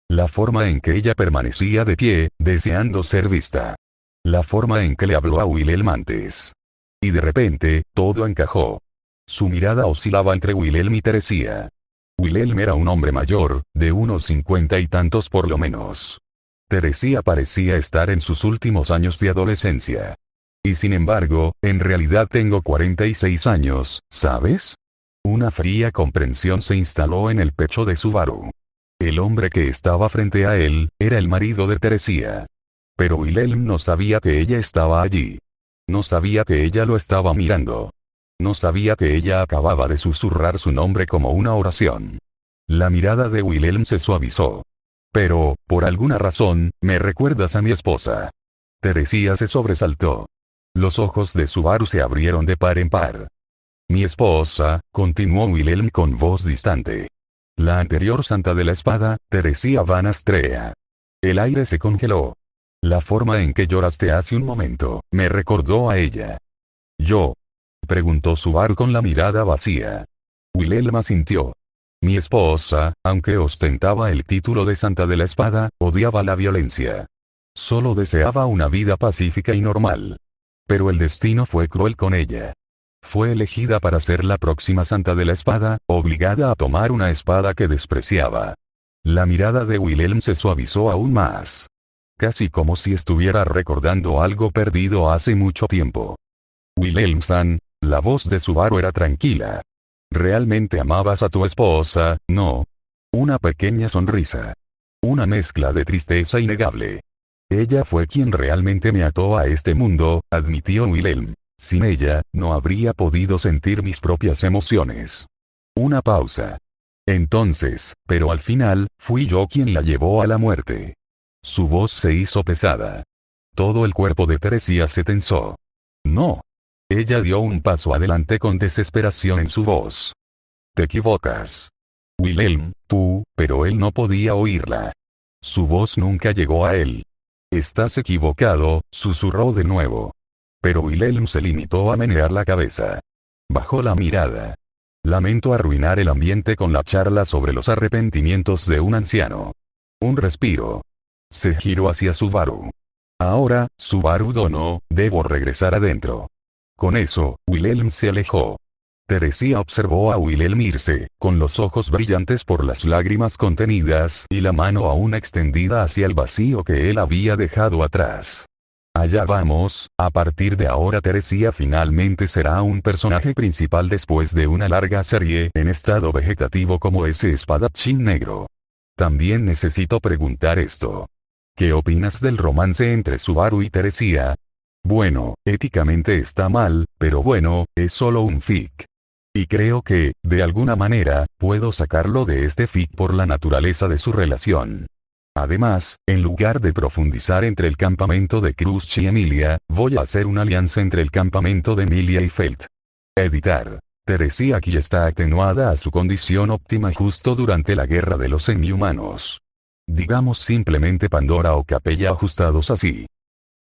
La forma en que ella permanecía de pie, deseando ser vista. La forma en que le habló a Wilhelm antes. Y de repente, todo encajó. Su mirada oscilaba entre Wilhelm y Teresia. Wilhelm era un hombre mayor, de unos 50 y tantos por lo menos. Teresia parecía estar en sus últimos años de adolescencia. Y sin embargo, en realidad tengo 46 años, ¿sabes? Una fría comprensión se instaló en el pecho de Subaru. El hombre que estaba frente a él, era el marido de Teresia. Pero Wilhelm no sabía que ella estaba allí. No sabía que ella lo estaba mirando. No sabía que ella acababa de susurrar su nombre como una oración. La mirada de Wilhelm se suavizó. Pero, por alguna razón, me recuerdas a mi esposa. Teresia se sobresaltó. Los ojos de Subaru se abrieron de par en par. Mi esposa, continuó Wilhelm con voz distante. La anterior santa de la espada, Teresia Van Astrea. El aire se congeló. La forma en que lloraste hace un momento, me recordó a ella. ¿Yo? Preguntó Subaru con la mirada vacía. Wilhelm asintió. Mi esposa, aunque ostentaba el título de Santa de la Espada, odiaba la violencia. Solo deseaba una vida pacífica y normal. Pero el destino fue cruel con ella. Fue elegida para ser la próxima Santa de la Espada, obligada a tomar una espada que despreciaba. La mirada de Wilhelm se suavizó aún más. Casi como si estuviera recordando algo perdido hace mucho tiempo. Wilhelm-san, la voz de Subaru era tranquila. ¿Realmente amabas a tu esposa, no? Una pequeña sonrisa. Una mezcla de tristeza innegable. Ella fue quien realmente me ató a este mundo, admitió Wilhelm. Sin ella, no habría podido sentir mis propias emociones. Una pausa. Entonces, pero al final, fui yo quien la llevó a la muerte. Su voz se hizo pesada. Todo el cuerpo de Teresia se tensó. No. Ella dio un paso adelante con desesperación en su voz. Te equivocas. Wilhelm, tú, pero él no podía oírla. Su voz nunca llegó a él. Estás equivocado, susurró de nuevo. Pero Wilhelm se limitó a menear la cabeza. Bajó la mirada. Lamento arruinar el ambiente con la charla sobre los arrepentimientos de un anciano. Un respiro. Se giró hacia Subaru. Ahora, Subaru Dono, debo regresar adentro. Con eso, Wilhelm se alejó. Teresia observó a Wilhelm irse, con los ojos brillantes por las lágrimas contenidas y la mano aún extendida hacia el vacío que él había dejado atrás. Allá vamos, a partir de ahora Teresia finalmente será un personaje principal después de una larga serie en estado vegetativo como ese espadachín negro. También necesito preguntar esto. ¿Qué opinas del romance entre Subaru y Teresia? Bueno, éticamente está mal, pero bueno, es solo un fic. Y creo que, de alguna manera, puedo sacarlo de este fic por la naturaleza de su relación. Además, en lugar de profundizar entre el campamento de Cruz y Emilia, voy a hacer una alianza entre el campamento de Emilia y Felt. Editar. Teresia aquí está atenuada a su condición óptima justo durante la guerra de los semi-humanos. Digamos simplemente Pandora o Capella ajustados así.